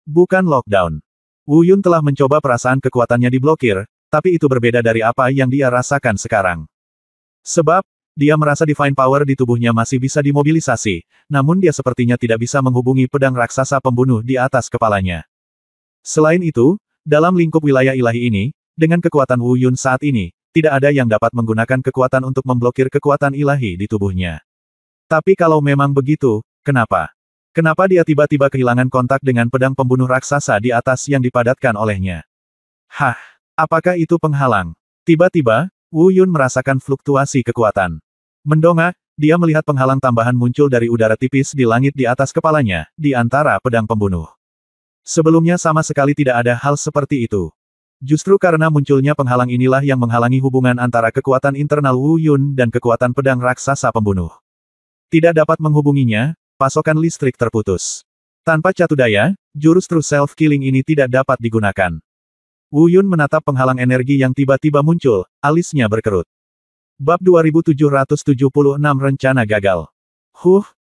bukan lockdown. Wu Yun telah mencoba perasaan kekuatannya diblokir, tapi itu berbeda dari apa yang dia rasakan sekarang. Sebab, dia merasa divine power di tubuhnya masih bisa dimobilisasi, namun dia sepertinya tidak bisa menghubungi pedang raksasa pembunuh di atas kepalanya. Selain itu, dalam lingkup wilayah ilahi ini, dengan kekuatan Wu Yun saat ini, tidak ada yang dapat menggunakan kekuatan untuk memblokir kekuatan ilahi di tubuhnya. Tapi kalau memang begitu, kenapa? Kenapa dia tiba-tiba kehilangan kontak dengan pedang pembunuh raksasa di atas yang dipadatkan olehnya? Hah, apakah itu penghalang? Tiba-tiba, Wu Yun merasakan fluktuasi kekuatan. Mendongak, dia melihat penghalang tambahan muncul dari udara tipis di langit di atas kepalanya, di antara pedang pembunuh. Sebelumnya sama sekali tidak ada hal seperti itu. Justru karena munculnya penghalang inilah yang menghalangi hubungan antara kekuatan internal Wu Yun dan kekuatan pedang raksasa pembunuh. Tidak dapat menghubunginya, pasokan listrik terputus. Tanpa catu daya, jurus True Self-Killing ini tidak dapat digunakan. Wu Yun menatap penghalang energi yang tiba-tiba muncul, alisnya berkerut. Bab 2776 Rencana Gagal.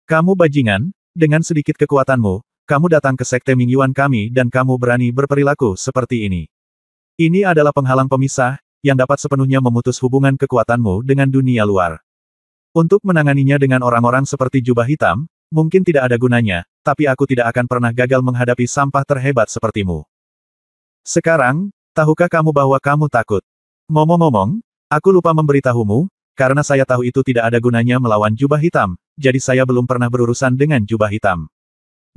Kamu bajingan, dengan sedikit kekuatanmu, kamu datang ke Sekte Mingyuan kami dan kamu berani berperilaku seperti ini. Ini adalah penghalang pemisah, yang dapat sepenuhnya memutus hubungan kekuatanmu dengan dunia luar. Untuk menanganinya dengan orang-orang seperti jubah hitam, mungkin tidak ada gunanya, tapi aku tidak akan pernah gagal menghadapi sampah terhebat sepertimu. Sekarang, tahukah kamu bahwa kamu takut? Ngomong-ngomong, aku lupa memberitahumu, karena saya tahu itu tidak ada gunanya melawan jubah hitam, jadi saya belum pernah berurusan dengan jubah hitam.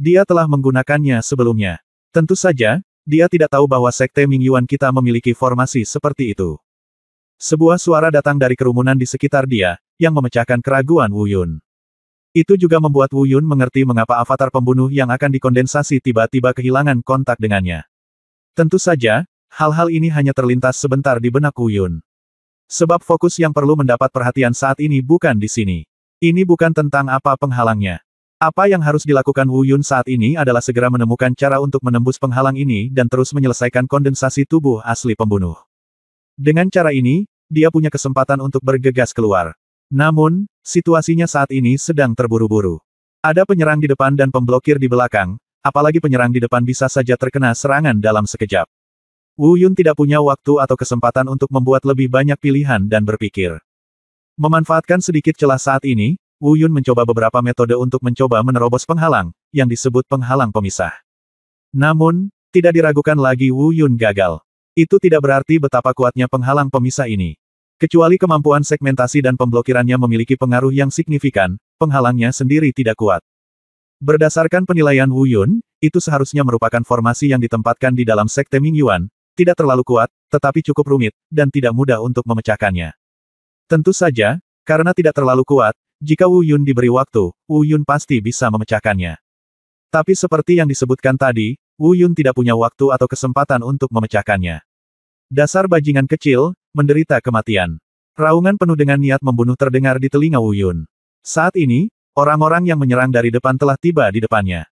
Dia telah menggunakannya sebelumnya. Tentu saja, dia tidak tahu bahwa Sekte Mingyuan kita memiliki formasi seperti itu. Sebuah suara datang dari kerumunan di sekitar dia, yang memecahkan keraguan Wu Yun. Itu juga membuat Wu Yun mengerti mengapa avatar pembunuh yang akan dikondensasi tiba-tiba kehilangan kontak dengannya. Tentu saja, hal-hal ini hanya terlintas sebentar di benak Wu Yun. Sebab fokus yang perlu mendapat perhatian saat ini bukan di sini. Ini bukan tentang apa penghalangnya. Apa yang harus dilakukan Wu Yun saat ini adalah segera menemukan cara untuk menembus penghalang ini dan terus menyelesaikan kondensasi tubuh asli pembunuh. Dengan cara ini, dia punya kesempatan untuk bergegas keluar. Namun, situasinya saat ini sedang terburu-buru. Ada penyerang di depan dan pemblokir di belakang, apalagi penyerang di depan bisa saja terkena serangan dalam sekejap. Wu Yun tidak punya waktu atau kesempatan untuk membuat lebih banyak pilihan dan berpikir. Memanfaatkan sedikit celah saat ini, Wu Yun mencoba beberapa metode untuk mencoba menerobos penghalang, yang disebut penghalang pemisah. Namun, tidak diragukan lagi Wu Yun gagal. Itu tidak berarti betapa kuatnya penghalang pemisah ini. Kecuali kemampuan segmentasi dan pemblokirannya memiliki pengaruh yang signifikan, penghalangnya sendiri tidak kuat. Berdasarkan penilaian Wu Yun, itu seharusnya merupakan formasi yang ditempatkan di dalam sekte Ming Yuan, tidak terlalu kuat, tetapi cukup rumit, dan tidak mudah untuk memecahkannya. Tentu saja, karena tidak terlalu kuat, jika Wu Yun diberi waktu, Wu Yun pasti bisa memecahkannya. Tapi seperti yang disebutkan tadi, Wu Yun tidak punya waktu atau kesempatan untuk memecahkannya. Dasar bajingan kecil, menderita kematian. Raungan penuh dengan niat membunuh terdengar di telinga Wu Yun. Saat ini, orang-orang yang menyerang dari depan telah tiba di depannya.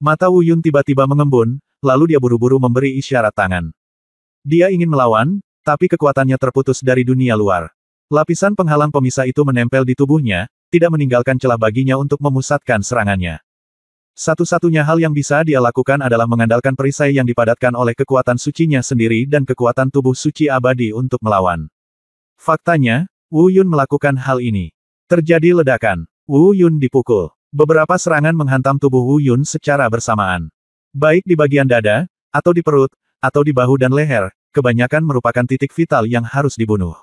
Mata Wu Yun tiba-tiba mengembun, lalu dia buru-buru memberi isyarat tangan. Dia ingin melawan, tapi kekuatannya terputus dari dunia luar. Lapisan penghalang pemisah itu menempel di tubuhnya, tidak meninggalkan celah baginya untuk memusatkan serangannya. Satu-satunya hal yang bisa dia lakukan adalah mengandalkan perisai yang dipadatkan oleh kekuatan sucinya sendiri dan kekuatan tubuh suci abadi untuk melawan. Faktanya, Wu Yun melakukan hal ini. Terjadi ledakan. Wu Yun dipukul. Beberapa serangan menghantam tubuh Wu Yun secara bersamaan. Baik di bagian dada, atau di perut, atau di bahu dan leher, kebanyakan merupakan titik vital yang harus dibunuh.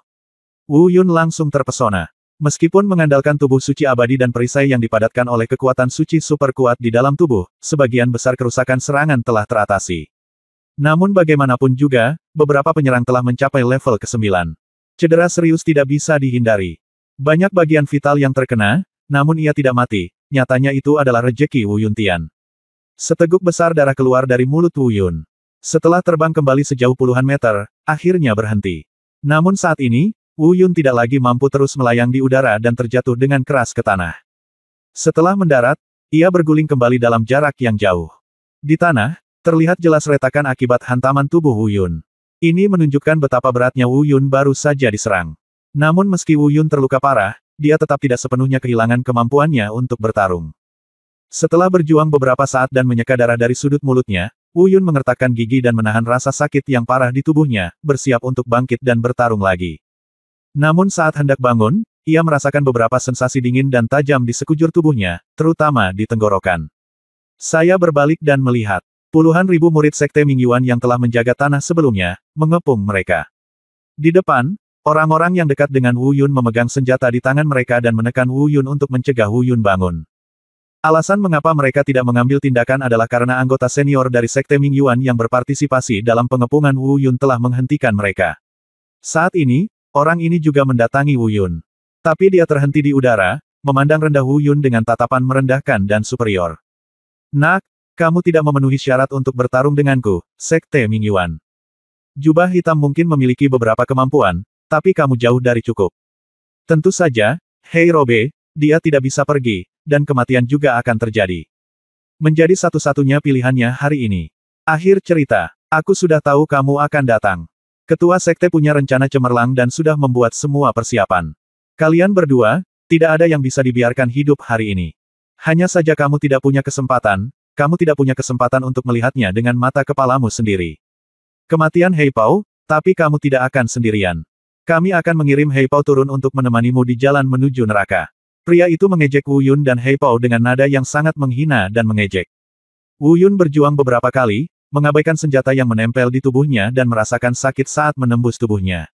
Wu Yun langsung terpesona. Meskipun mengandalkan tubuh suci abadi dan perisai yang dipadatkan oleh kekuatan suci super kuat di dalam tubuh, sebagian besar kerusakan serangan telah teratasi. Namun bagaimanapun juga, beberapa penyerang telah mencapai level ke-9. Cedera serius tidak bisa dihindari. Banyak bagian vital yang terkena, namun ia tidak mati, nyatanya itu adalah rejeki Wu Yuntian. Seteguk besar darah keluar dari mulut Wu Yun. Setelah terbang kembali sejauh puluhan meter, akhirnya berhenti. Namun saat ini, Wu Yun tidak lagi mampu terus melayang di udara dan terjatuh dengan keras ke tanah. Setelah mendarat, ia berguling kembali dalam jarak yang jauh. Di tanah, terlihat jelas retakan akibat hantaman tubuh Wu Yun. Ini menunjukkan betapa beratnya Wu Yun baru saja diserang. Namun meski Wu Yun terluka parah, dia tetap tidak sepenuhnya kehilangan kemampuannya untuk bertarung. Setelah berjuang beberapa saat dan menyeka darah dari sudut mulutnya, Wu Yun mengertakkan gigi dan menahan rasa sakit yang parah di tubuhnya, bersiap untuk bangkit dan bertarung lagi. Namun saat hendak bangun, ia merasakan beberapa sensasi dingin dan tajam di sekujur tubuhnya, terutama di tenggorokan. Saya berbalik dan melihat. Puluhan ribu murid Sekte Ming Yuan yang telah menjaga tanah sebelumnya, mengepung mereka. Di depan, orang-orang yang dekat dengan Wu Yun memegang senjata di tangan mereka dan menekan Wu Yun untuk mencegah Wu Yun bangun. Alasan mengapa mereka tidak mengambil tindakan adalah karena anggota senior dari Sekte Ming Yuan yang berpartisipasi dalam pengepungan Wu Yun telah menghentikan mereka. Saat ini, orang ini juga mendatangi Wu Yun. Tapi dia terhenti di udara, memandang rendah Wu Yun dengan tatapan merendahkan dan superior. Nak, kamu tidak memenuhi syarat untuk bertarung denganku, Sekte Ming Yuan. Jubah hitam mungkin memiliki beberapa kemampuan, tapi kamu jauh dari cukup. Tentu saja, Hei Robe, dia tidak bisa pergi, dan kematian juga akan terjadi. Menjadi satu-satunya pilihannya hari ini. Akhir cerita, aku sudah tahu kamu akan datang. Ketua Sekte punya rencana cemerlang dan sudah membuat semua persiapan. Kalian berdua, tidak ada yang bisa dibiarkan hidup hari ini. Hanya saja kamu tidak punya kesempatan untuk melihatnya dengan mata kepalamu sendiri. Kematian Hei Pao, tapi kamu tidak akan sendirian. Kami akan mengirim Hei Pao turun untuk menemanimu di jalan menuju neraka. Pria itu mengejek Wu Yun dan Hei Pao dengan nada yang sangat menghina dan mengejek. Wu Yun berjuang beberapa kali, mengabaikan senjata yang menempel di tubuhnya dan merasakan sakit saat menembus tubuhnya.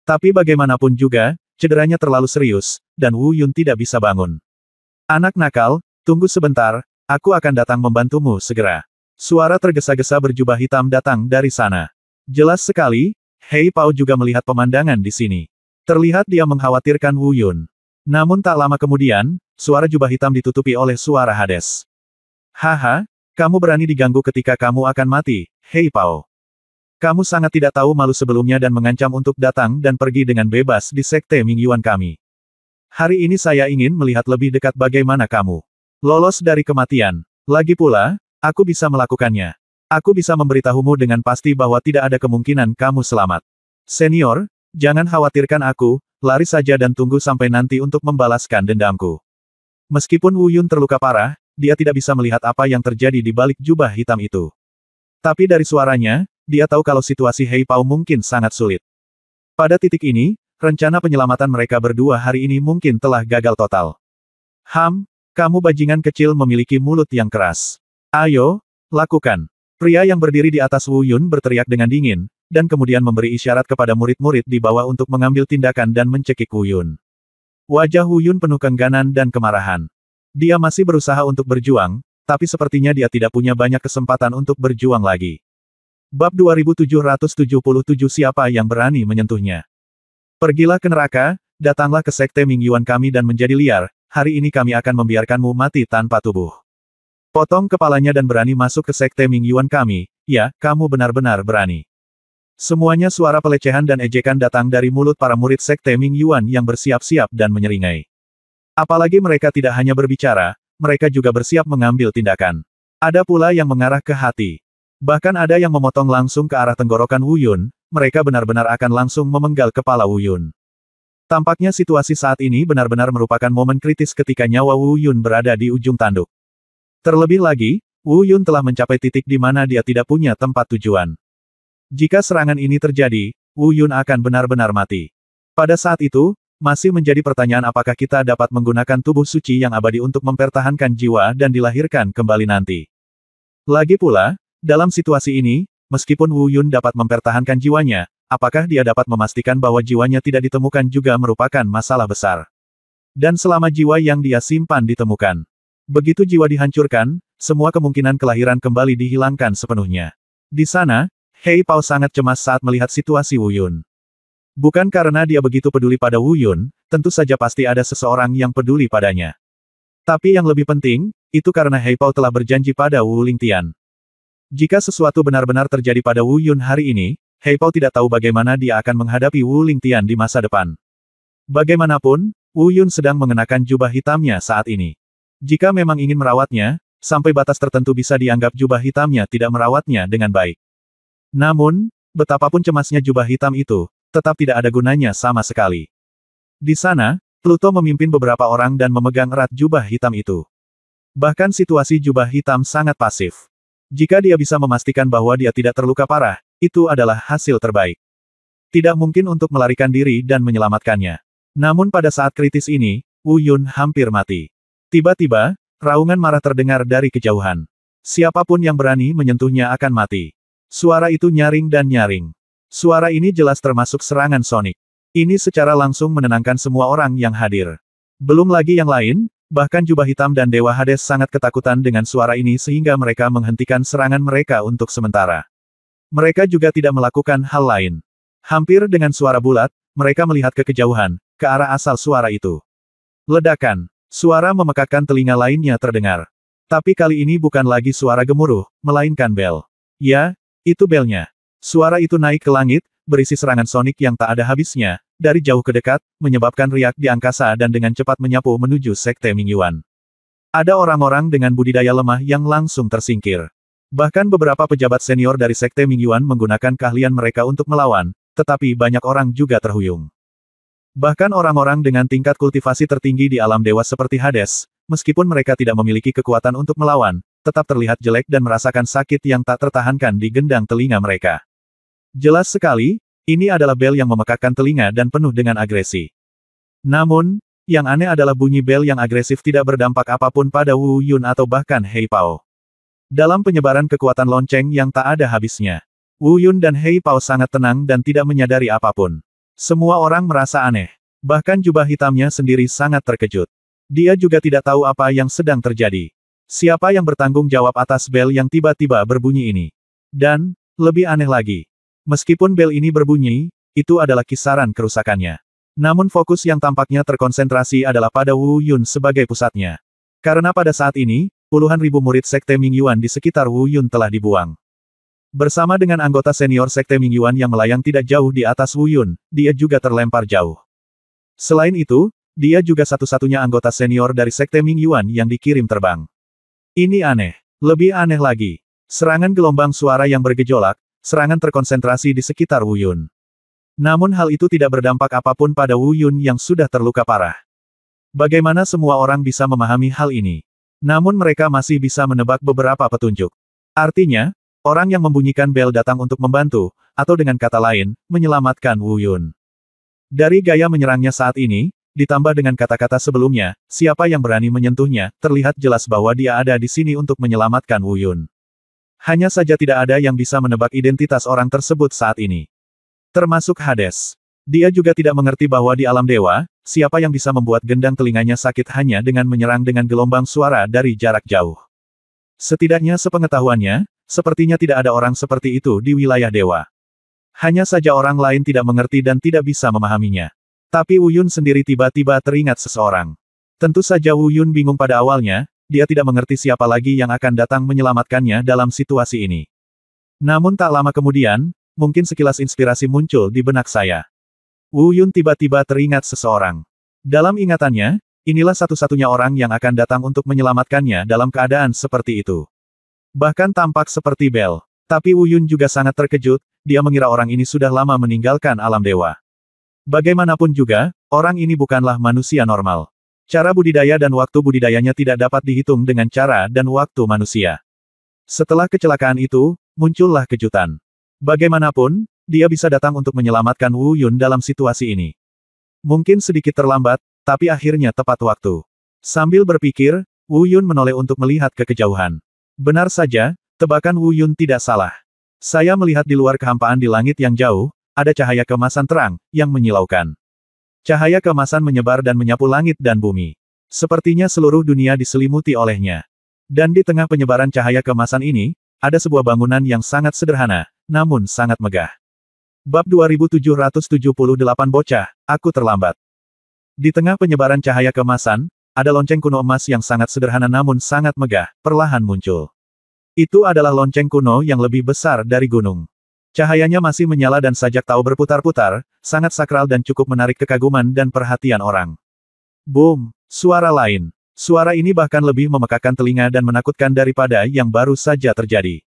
Tapi bagaimanapun juga, cederanya terlalu serius, dan Wu Yun tidak bisa bangun. Anak nakal, tunggu sebentar, aku akan datang membantumu segera. Suara tergesa-gesa berjubah hitam datang dari sana. Jelas sekali, Hei Pao juga melihat pemandangan di sini. Terlihat dia mengkhawatirkan Wu Yun. Namun tak lama kemudian, suara jubah hitam ditutupi oleh suara Hades. Haha, kamu berani diganggu ketika kamu akan mati, Hei Pao. Kamu sangat tidak tahu malu sebelumnya dan mengancam untuk datang dan pergi dengan bebas di Sekte Ming Yuan kami. Hari ini saya ingin melihat lebih dekat bagaimana kamu lolos dari kematian. Lagi pula, aku bisa melakukannya. Aku bisa memberitahumu dengan pasti bahwa tidak ada kemungkinan kamu selamat. Senior, jangan khawatirkan aku, lari saja dan tunggu sampai nanti untuk membalaskan dendamku. Meskipun Wu Yun terluka parah, dia tidak bisa melihat apa yang terjadi di balik jubah hitam itu. Tapi dari suaranya, dia tahu kalau situasi Hei Pao mungkin sangat sulit. Pada titik ini, rencana penyelamatan mereka berdua hari ini mungkin telah gagal total. Kamu bajingan kecil memiliki mulut yang keras. Ayo, lakukan. Pria yang berdiri di atas Wu Yun berteriak dengan dingin, dan kemudian memberi isyarat kepada murid-murid di bawah untuk mengambil tindakan dan mencekik Wu Yun. Wajah Wu Yun penuh kengganan dan kemarahan. Dia masih berusaha untuk berjuang, tapi sepertinya dia tidak punya banyak kesempatan untuk berjuang lagi. Bab 2777 Siapa yang berani menyentuhnya? Pergilah ke neraka, datanglah ke sekte Ming Yuan kami dan menjadi liar, hari ini kami akan membiarkanmu mati tanpa tubuh. Potong kepalanya dan berani masuk ke sekte Ming Yuan kami, ya, kamu benar-benar berani. Semuanya suara pelecehan dan ejekan datang dari mulut para murid sekte Ming Yuan yang bersiap-siap dan menyeringai. Apalagi mereka tidak hanya berbicara, mereka juga bersiap mengambil tindakan. Ada pula yang mengarah ke hati. Bahkan ada yang memotong langsung ke arah tenggorokan Wu Yun, mereka benar-benar akan langsung memenggal kepala Wu Yun. Tampaknya situasi saat ini benar-benar merupakan momen kritis ketika nyawa Wu Yun berada di ujung tanduk. Terlebih lagi, Wu Yun telah mencapai titik di mana dia tidak punya tempat tujuan. Jika serangan ini terjadi, Wu Yun akan benar-benar mati. Pada saat itu, masih menjadi pertanyaan apakah kita dapat menggunakan tubuh suci yang abadi untuk mempertahankan jiwa dan dilahirkan kembali nanti. Lagi pula, dalam situasi ini, meskipun Wu Yun dapat mempertahankan jiwanya, apakah dia dapat memastikan bahwa jiwanya tidak ditemukan juga merupakan masalah besar. Dan selama jiwa yang dia simpan ditemukan, begitu jiwa dihancurkan, semua kemungkinan kelahiran kembali dihilangkan sepenuhnya. Di sana, Hei Pao sangat cemas saat melihat situasi Wu Yun. Bukan karena dia begitu peduli pada Wu Yun, tentu saja pasti ada seseorang yang peduli padanya. Tapi yang lebih penting, itu karena Hei Pao telah berjanji pada Wu Lingtian. Jika sesuatu benar-benar terjadi pada Wu Yun hari ini, Hei Pao tidak tahu bagaimana dia akan menghadapi Wu Lingtian di masa depan. Bagaimanapun, Wu Yun sedang mengenakan jubah hitamnya saat ini. Jika memang ingin merawatnya, sampai batas tertentu bisa dianggap jubah hitamnya tidak merawatnya dengan baik. Namun, betapapun cemasnya jubah hitam itu, tetap tidak ada gunanya sama sekali. Di sana, Pluto memimpin beberapa orang dan memegang erat jubah hitam itu. Bahkan situasi jubah hitam sangat pasif. Jika dia bisa memastikan bahwa dia tidak terluka parah, itu adalah hasil terbaik. Tidak mungkin untuk melarikan diri dan menyelamatkannya. Namun pada saat kritis ini, Wu Yun hampir mati. Tiba-tiba, raungan marah terdengar dari kejauhan. Siapapun yang berani menyentuhnya akan mati. Suara itu nyaring dan nyaring. Suara ini jelas termasuk serangan sonik. Ini secara langsung menenangkan semua orang yang hadir. Belum lagi yang lain, bahkan jubah hitam dan Dewa Hades sangat ketakutan dengan suara ini sehingga mereka menghentikan serangan mereka untuk sementara. Mereka juga tidak melakukan hal lain. Hampir dengan suara bulat, mereka melihat ke kejauhan, ke arah asal suara itu. Ledakan. Suara memekakkan telinga lainnya terdengar. Tapi kali ini bukan lagi suara gemuruh, melainkan bel. Ya, itu belnya. Suara itu naik ke langit, berisi serangan sonik yang tak ada habisnya, dari jauh ke dekat, menyebabkan riak di angkasa dan dengan cepat menyapu menuju sekte Ming Yuan. Ada orang-orang dengan budidaya lemah yang langsung tersingkir. Bahkan beberapa pejabat senior dari sekte Ming Yuan menggunakan keahlian mereka untuk melawan, tetapi banyak orang juga terhuyung. Bahkan orang-orang dengan tingkat kultivasi tertinggi di alam dewa seperti Hades, meskipun mereka tidak memiliki kekuatan untuk melawan, tetap terlihat jelek dan merasakan sakit yang tak tertahankan di gendang telinga mereka. Jelas sekali, ini adalah bel yang memekakkan telinga dan penuh dengan agresi. Namun, yang aneh adalah bunyi bel yang agresif tidak berdampak apapun pada Wu Yun atau bahkan Hei Pao. Dalam penyebaran kekuatan lonceng yang tak ada habisnya, Wu Yun dan Hei Pao sangat tenang dan tidak menyadari apapun. Semua orang merasa aneh. Bahkan jubah hitamnya sendiri sangat terkejut. Dia juga tidak tahu apa yang sedang terjadi. Siapa yang bertanggung jawab atas bel yang tiba-tiba berbunyi ini? Dan, lebih aneh lagi. Meskipun bel ini berbunyi, itu adalah kisaran kerusakannya. Namun fokus yang tampaknya terkonsentrasi adalah pada Wu Yun sebagai pusatnya. Karena pada saat ini, puluhan ribu murid sekte Ming Yuan di sekitar Wu Yun telah dibuang. Bersama dengan anggota senior sekte Ming Yuan yang melayang tidak jauh di atas Wu Yun, dia juga terlempar jauh. Selain itu, dia juga satu-satunya anggota senior dari sekte Ming Yuan yang dikirim terbang. Ini aneh. Lebih aneh lagi. Serangan gelombang suara yang bergejolak, serangan terkonsentrasi di sekitar Wu Yun. Namun hal itu tidak berdampak apapun pada Wu Yun yang sudah terluka parah. Bagaimana semua orang bisa memahami hal ini? Namun mereka masih bisa menebak beberapa petunjuk. Artinya, orang yang membunyikan bel datang untuk membantu, atau dengan kata lain, menyelamatkan Wu Yun. Dari gaya menyerangnya saat ini, ditambah dengan kata-kata sebelumnya, siapa yang berani menyentuhnya, terlihat jelas bahwa dia ada di sini untuk menyelamatkan Wu Yun. Hanya saja tidak ada yang bisa menebak identitas orang tersebut saat ini. Termasuk Hades. Dia juga tidak mengerti bahwa di alam dewa, siapa yang bisa membuat gendang telinganya sakit hanya dengan menyerang dengan gelombang suara dari jarak jauh. Setidaknya sepengetahuannya, sepertinya tidak ada orang seperti itu di wilayah dewa. Hanya saja orang lain tidak mengerti dan tidak bisa memahaminya. Tapi Wu Yun sendiri tiba-tiba teringat seseorang. Tentu saja Wu Yun bingung pada awalnya, dia tidak mengerti siapa lagi yang akan datang menyelamatkannya dalam situasi ini. Namun tak lama kemudian, mungkin sekilas inspirasi muncul di benak saya. Wu Yun tiba-tiba teringat seseorang. Dalam ingatannya, inilah satu-satunya orang yang akan datang untuk menyelamatkannya dalam keadaan seperti itu. Bahkan tampak seperti Bel. Tapi Wu Yun juga sangat terkejut, dia mengira orang ini sudah lama meninggalkan alam dewa. Bagaimanapun juga, orang ini bukanlah manusia normal. Cara budidaya dan waktu budidayanya tidak dapat dihitung dengan cara dan waktu manusia. Setelah kecelakaan itu, muncullah kejutan. Bagaimanapun, dia bisa datang untuk menyelamatkan Wu Yun dalam situasi ini. Mungkin sedikit terlambat, tapi akhirnya tepat waktu. Sambil berpikir, Wu Yun menoleh untuk melihat ke kejauhan. Benar saja, tebakan Wu Yun tidak salah. Saya melihat di luar kehampaan di langit yang jauh, ada cahaya keemasan terang, yang menyilaukan. Cahaya keemasan menyebar dan menyapu langit dan bumi. Sepertinya seluruh dunia diselimuti olehnya. Dan di tengah penyebaran cahaya keemasan ini, ada sebuah bangunan yang sangat sederhana, namun sangat megah. Bab 2778 Bocah, aku terlambat. Di tengah penyebaran cahaya keemasan, ada lonceng kuno emas yang sangat sederhana namun sangat megah, perlahan muncul. Itu adalah lonceng kuno yang lebih besar dari gunung. Cahayanya masih menyala dan sajak tahu berputar-putar, sangat sakral dan cukup menarik kekaguman dan perhatian orang. Boom! Suara lain. Suara ini bahkan lebih memekakan telinga dan menakutkan daripada yang baru saja terjadi.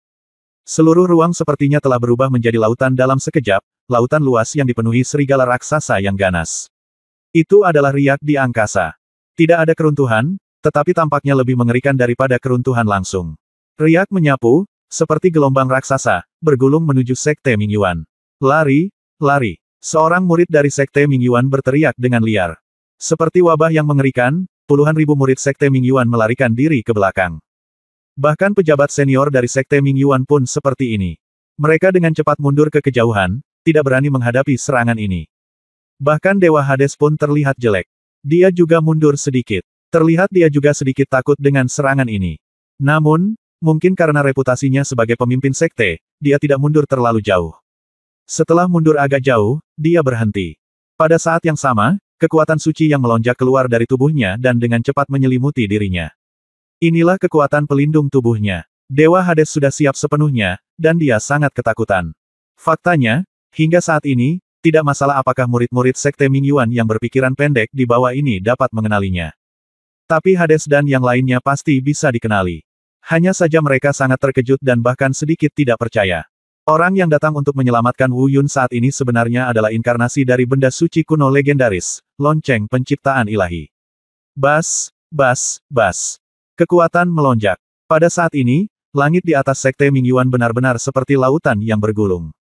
Seluruh ruang sepertinya telah berubah menjadi lautan dalam sekejap, lautan luas yang dipenuhi serigala raksasa yang ganas. Itu adalah riak di angkasa. Tidak ada keruntuhan, tetapi tampaknya lebih mengerikan daripada keruntuhan langsung. Riak menyapu, seperti gelombang raksasa, bergulung menuju Sekte Mingyuan. Lari, lari. Seorang murid dari Sekte Mingyuan berteriak dengan liar. Seperti wabah yang mengerikan, puluhan ribu murid Sekte Mingyuan melarikan diri ke belakang. Bahkan pejabat senior dari Sekte Mingyuan pun seperti ini. Mereka dengan cepat mundur ke kejauhan, tidak berani menghadapi serangan ini. Bahkan Dewa Hades pun terlihat jelek. Dia juga mundur sedikit. Terlihat dia juga sedikit takut dengan serangan ini. Namun, mungkin karena reputasinya sebagai pemimpin sekte, dia tidak mundur terlalu jauh. Setelah mundur agak jauh, dia berhenti. Pada saat yang sama, kekuatan suci yang melonjak keluar dari tubuhnya dan dengan cepat menyelimuti dirinya. Inilah kekuatan pelindung tubuhnya. Dewa Hades sudah siap sepenuhnya, dan dia sangat ketakutan. Faktanya, hingga saat ini, tidak masalah apakah murid-murid Sekte Mingyuan yang berpikiran pendek di bawah ini dapat mengenalinya. Tapi Hades dan yang lainnya pasti bisa dikenali. Hanya saja mereka sangat terkejut dan bahkan sedikit tidak percaya. Orang yang datang untuk menyelamatkan Wu Yun saat ini sebenarnya adalah inkarnasi dari benda suci kuno legendaris, lonceng penciptaan ilahi. Bas, bas, bas. Kekuatan melonjak. Pada saat ini, langit di atas Sekte Mingyuan benar-benar seperti lautan yang bergulung.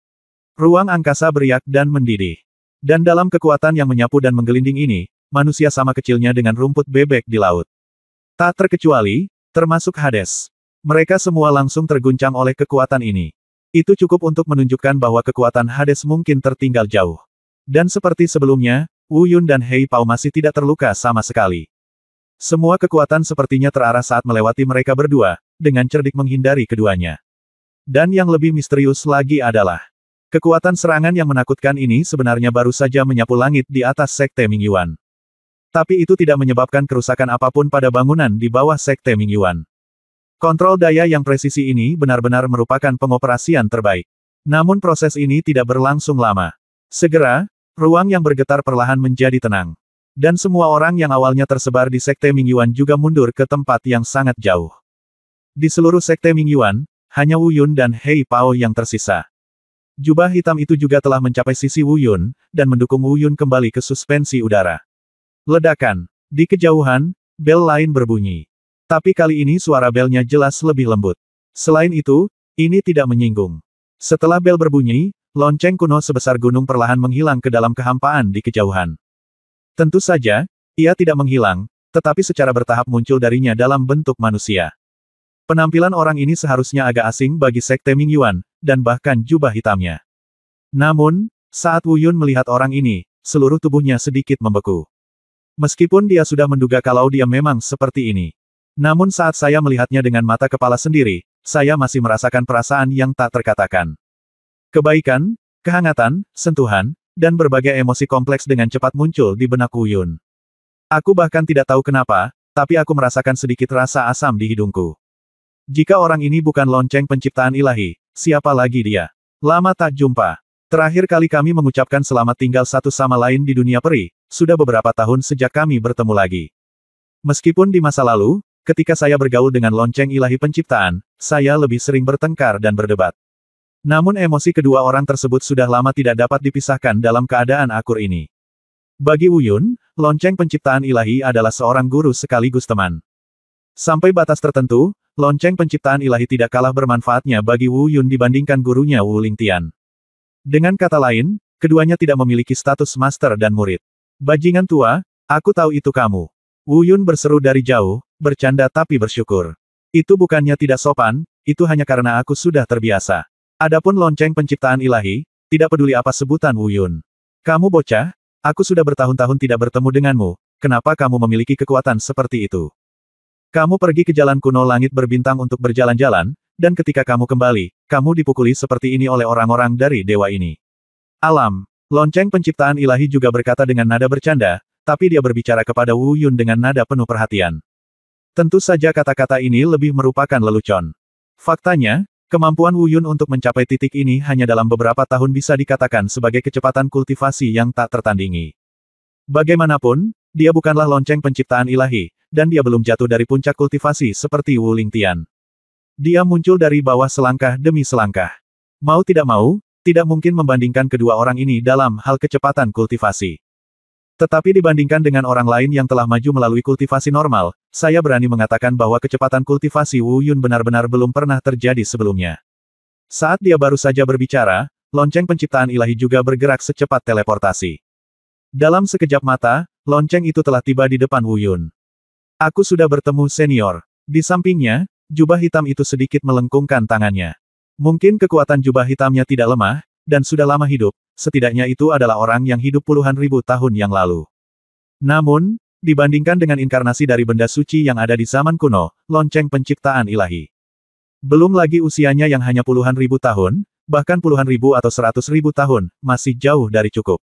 Ruang angkasa beriak dan mendidih. Dan dalam kekuatan yang menyapu dan menggelinding ini, manusia sama kecilnya dengan rumput bebek di laut. Tak terkecuali, termasuk Hades. Mereka semua langsung terguncang oleh kekuatan ini. Itu cukup untuk menunjukkan bahwa kekuatan Hades mungkin tertinggal jauh. Dan seperti sebelumnya, Wu Yun dan Hei Pao masih tidak terluka sama sekali. Semua kekuatan sepertinya terarah saat melewati mereka berdua, dengan cerdik menghindari keduanya. Dan yang lebih misterius lagi adalah, kekuatan serangan yang menakutkan ini sebenarnya baru saja menyapu langit di atas Sekte Mingyuan. Tapi itu tidak menyebabkan kerusakan apapun pada bangunan di bawah Sekte Mingyuan. Kontrol daya yang presisi ini benar-benar merupakan pengoperasian terbaik. Namun proses ini tidak berlangsung lama. Segera, ruang yang bergetar perlahan menjadi tenang. Dan semua orang yang awalnya tersebar di Sekte Mingyuan juga mundur ke tempat yang sangat jauh. Di seluruh Sekte Mingyuan, hanya Wu Yun dan Hei Pao yang tersisa. Jubah hitam itu juga telah mencapai sisi Wu Yun, dan mendukung Wu Yun kembali ke suspensi udara. Ledakan. Di kejauhan, bel lain berbunyi. Tapi kali ini suara belnya jelas lebih lembut. Selain itu, ini tidak menyinggung. Setelah bel berbunyi, lonceng kuno sebesar gunung perlahan menghilang ke dalam kehampaan di kejauhan. Tentu saja, ia tidak menghilang, tetapi secara bertahap muncul darinya dalam bentuk manusia. Penampilan orang ini seharusnya agak asing bagi Sekte Mingyuan, dan bahkan jubah hitamnya. Namun, saat Wu Yun melihat orang ini, seluruh tubuhnya sedikit membeku. Meskipun dia sudah menduga kalau dia memang seperti ini. Namun saat saya melihatnya dengan mata kepala sendiri, saya masih merasakan perasaan yang tak terkatakan. Kebaikan, kehangatan, sentuhan, dan berbagai emosi kompleks dengan cepat muncul di benak Wu Yun. Aku bahkan tidak tahu kenapa, tapi aku merasakan sedikit rasa asam di hidungku. Jika orang ini bukan lonceng penciptaan ilahi, siapa lagi dia? Lama tak jumpa. Terakhir kali kami mengucapkan selamat tinggal satu sama lain di dunia peri, sudah beberapa tahun sejak kami bertemu lagi. Meskipun di masa lalu, ketika saya bergaul dengan lonceng ilahi penciptaan, saya lebih sering bertengkar dan berdebat. Namun emosi kedua orang tersebut sudah lama tidak dapat dipisahkan dalam keadaan akur ini. Bagi Wu Yun, lonceng penciptaan ilahi adalah seorang guru sekaligus teman. Sampai batas tertentu, lonceng penciptaan ilahi tidak kalah bermanfaatnya bagi Wu Yun dibandingkan gurunya Wu Lingtian. Dengan kata lain, keduanya tidak memiliki status master dan murid. Bajingan tua, aku tahu itu kamu. Wu Yun berseru dari jauh, bercanda tapi bersyukur. Itu bukannya tidak sopan, itu hanya karena aku sudah terbiasa. Adapun lonceng penciptaan ilahi, tidak peduli apa sebutan Wu Yun. Kamu bocah, aku sudah bertahun-tahun tidak bertemu denganmu, kenapa kamu memiliki kekuatan seperti itu? Kamu pergi ke jalan kuno langit berbintang untuk berjalan-jalan, dan ketika kamu kembali, kamu dipukuli seperti ini oleh orang-orang dari dewa ini. Alam, lonceng penciptaan ilahi juga berkata dengan nada bercanda, tapi dia berbicara kepada Wu Yun dengan nada penuh perhatian. Tentu saja kata-kata ini lebih merupakan lelucon. Faktanya, kemampuan Wu Yun untuk mencapai titik ini hanya dalam beberapa tahun bisa dikatakan sebagai kecepatan kultivasi yang tak tertandingi. Bagaimanapun, dia bukanlah lonceng penciptaan ilahi, dan dia belum jatuh dari puncak kultivasi seperti Wu Lingtian. Dia muncul dari bawah selangkah demi selangkah. Mau tidak mau, tidak mungkin membandingkan kedua orang ini dalam hal kecepatan kultivasi. Tetapi dibandingkan dengan orang lain yang telah maju melalui kultivasi normal, saya berani mengatakan bahwa kecepatan kultivasi Wu Yun benar-benar belum pernah terjadi sebelumnya. Saat dia baru saja berbicara, lonceng penciptaan ilahi juga bergerak secepat teleportasi. Dalam sekejap mata, lonceng itu telah tiba di depan Wu Yun. Aku sudah bertemu senior. Di sampingnya, jubah hitam itu sedikit melengkungkan tangannya. Mungkin kekuatan jubah hitamnya tidak lemah, dan sudah lama hidup, setidaknya itu adalah orang yang hidup puluhan ribu tahun yang lalu. Namun, dibandingkan dengan inkarnasi dari benda suci yang ada di zaman kuno, lonceng penciptaan ilahi. Belum lagi usianya yang hanya puluhan ribu tahun, bahkan puluhan ribu atau 100.000 tahun, masih jauh dari cukup.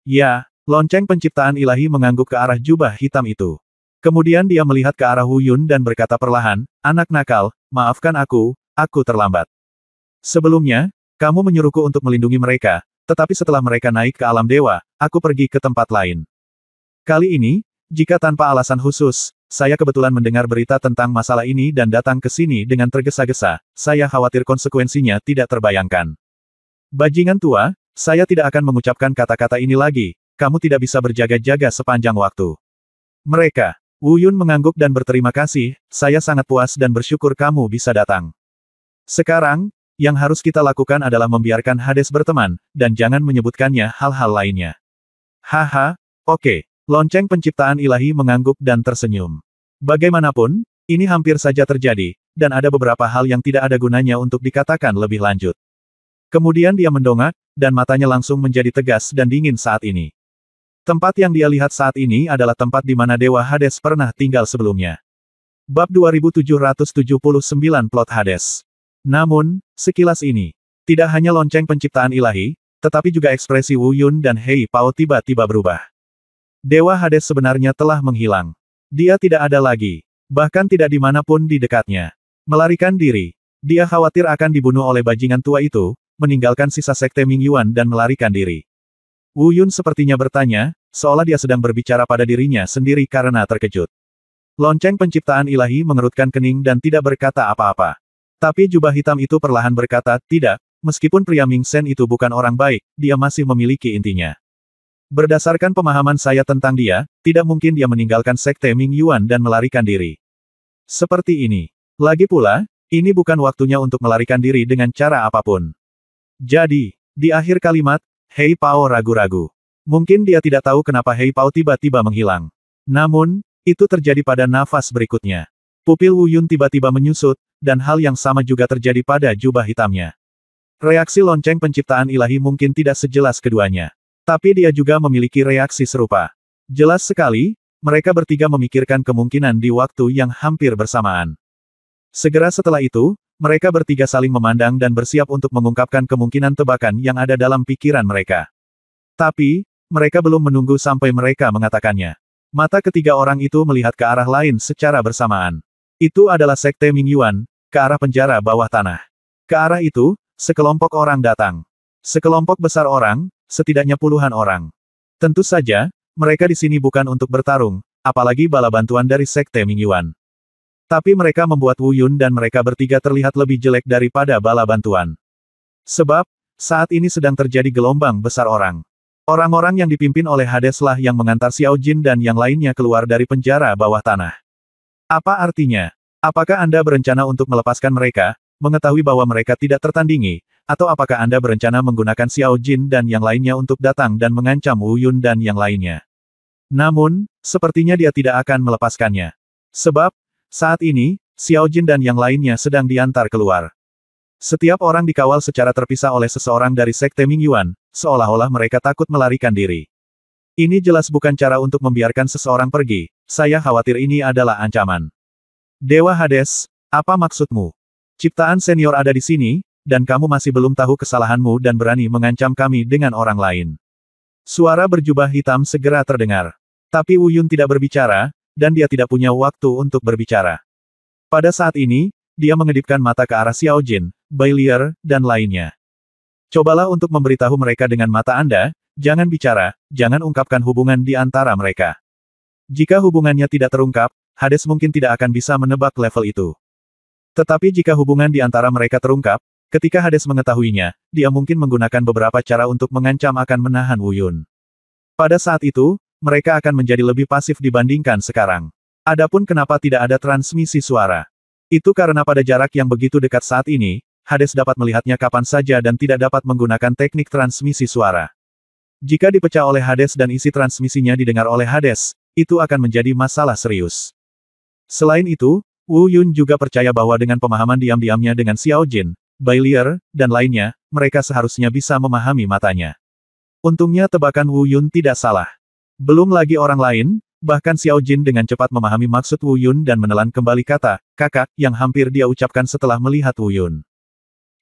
Ya, lonceng penciptaan ilahi mengangguk ke arah jubah hitam itu. Kemudian dia melihat ke arah Wu Yun dan berkata perlahan, anak nakal, maafkan aku terlambat. Sebelumnya, kamu menyuruhku untuk melindungi mereka, tetapi setelah mereka naik ke alam dewa, aku pergi ke tempat lain. Kali ini, jika tanpa alasan khusus, saya kebetulan mendengar berita tentang masalah ini dan datang ke sini dengan tergesa-gesa, saya khawatir konsekuensinya tidak terbayangkan. Bajingan tua, saya tidak akan mengucapkan kata-kata ini lagi, kamu tidak bisa berjaga-jaga sepanjang waktu. Mereka. Wu Yun mengangguk dan berterima kasih, saya sangat puas dan bersyukur kamu bisa datang. Sekarang, yang harus kita lakukan adalah membiarkan Hades berteman, dan jangan menyebutkannya hal-hal lainnya. Haha, oke. Lonceng penciptaan ilahi mengangguk dan tersenyum. Bagaimanapun, ini hampir saja terjadi, dan ada beberapa hal yang tidak ada gunanya untuk dikatakan lebih lanjut. Kemudian dia mendongak, dan matanya langsung menjadi tegas dan dingin saat ini. Tempat yang dia lihat saat ini adalah tempat di mana Dewa Hades pernah tinggal sebelumnya. Bab 2779 Plot Hades. Namun, sekilas ini, tidak hanya lonceng penciptaan ilahi, tetapi juga ekspresi Wu Yun dan Hei Pao tiba-tiba berubah. Dewa Hades sebenarnya telah menghilang. Dia tidak ada lagi. Bahkan tidak dimanapun di dekatnya. Melarikan diri. Dia khawatir akan dibunuh oleh bajingan tua itu, meninggalkan sisa sekte Mingyuan dan melarikan diri. Wu Yun sepertinya bertanya, seolah dia sedang berbicara pada dirinya sendiri karena terkejut. Lonceng penciptaan ilahi mengerutkan kening dan tidak berkata apa-apa. Tapi jubah hitam itu perlahan berkata, tidak, meskipun pria Ming Sen itu bukan orang baik, dia masih memiliki intinya. Berdasarkan pemahaman saya tentang dia, tidak mungkin dia meninggalkan sekte Mingyuan dan melarikan diri. Seperti ini. Lagi pula, ini bukan waktunya untuk melarikan diri dengan cara apapun. Jadi, di akhir kalimat, Hei Pao ragu-ragu. Mungkin dia tidak tahu kenapa Hei Pao tiba-tiba menghilang. Namun, itu terjadi pada nafas berikutnya. Pupil Wu Yun tiba-tiba menyusut, dan hal yang sama juga terjadi pada jubah hitamnya. Reaksi lonceng penciptaan ilahi mungkin tidak sejelas keduanya. Tapi dia juga memiliki reaksi serupa. Jelas sekali, mereka bertiga memikirkan kemungkinan di waktu yang hampir bersamaan. Segera setelah itu, mereka bertiga saling memandang dan bersiap untuk mengungkapkan kemungkinan tebakan yang ada dalam pikiran mereka. Tapi, mereka belum menunggu sampai mereka mengatakannya. Mata ketiga orang itu melihat ke arah lain secara bersamaan. Itu adalah Sekte Mingyuan, ke arah penjara bawah tanah. Ke arah itu, sekelompok orang datang. Sekelompok besar orang, setidaknya puluhan orang. Tentu saja, mereka di sini bukan untuk bertarung, apalagi bala bantuan dari Sekte Mingyuan. Tapi mereka membuat Wu Yun dan mereka bertiga terlihat lebih jelek daripada bala bantuan. Sebab, saat ini sedang terjadi gelombang besar orang. Orang-orang yang dipimpin oleh Hades lah yang mengantar Xiao Jin dan yang lainnya keluar dari penjara bawah tanah. Apa artinya? Apakah Anda berencana untuk melepaskan mereka, mengetahui bahwa mereka tidak tertandingi, atau apakah Anda berencana menggunakan Xiao Jin dan yang lainnya untuk datang dan mengancam Wu Yun dan yang lainnya? Namun, sepertinya dia tidak akan melepaskannya. Sebab, saat ini, Xiao Jin dan yang lainnya sedang diantar keluar. Setiap orang dikawal secara terpisah oleh seseorang dari Sekte Mingyuan, seolah-olah mereka takut melarikan diri. Ini jelas bukan cara untuk membiarkan seseorang pergi, saya khawatir ini adalah ancaman. Dewa Hades, apa maksudmu? Ciptaan senior ada di sini, dan kamu masih belum tahu kesalahanmu dan berani mengancam kami dengan orang lain. Suara berjubah hitam segera terdengar. Tapi Wu Yun tidak berbicara, dan dia tidak punya waktu untuk berbicara. Pada saat ini, dia mengedipkan mata ke arah Xiao Jin, Bai Lier, dan lainnya. Cobalah untuk memberitahu mereka dengan mata Anda, jangan bicara, jangan ungkapkan hubungan di antara mereka. Jika hubungannya tidak terungkap, Hades mungkin tidak akan bisa menebak level itu. Tetapi jika hubungan di antara mereka terungkap, ketika Hades mengetahuinya, dia mungkin menggunakan beberapa cara untuk mengancam akan menahan Wu Yun. Pada saat itu, mereka akan menjadi lebih pasif dibandingkan sekarang. Adapun kenapa tidak ada transmisi suara? Itu karena pada jarak yang begitu dekat saat ini, Hades dapat melihatnya kapan saja dan tidak dapat menggunakan teknik transmisi suara. Jika dipecah oleh Hades dan isi transmisinya didengar oleh Hades, itu akan menjadi masalah serius. Selain itu, Wu Yun juga percaya bahwa dengan pemahaman diam-diamnya dengan Xiao Jin, Bai Lier, dan lainnya, mereka seharusnya bisa memahami matanya. Untungnya tebakan Wu Yun tidak salah. Belum lagi orang lain, bahkan Xiao Jin dengan cepat memahami maksud Wu Yun dan menelan kembali kata, kakak, yang hampir dia ucapkan setelah melihat Wu Yun.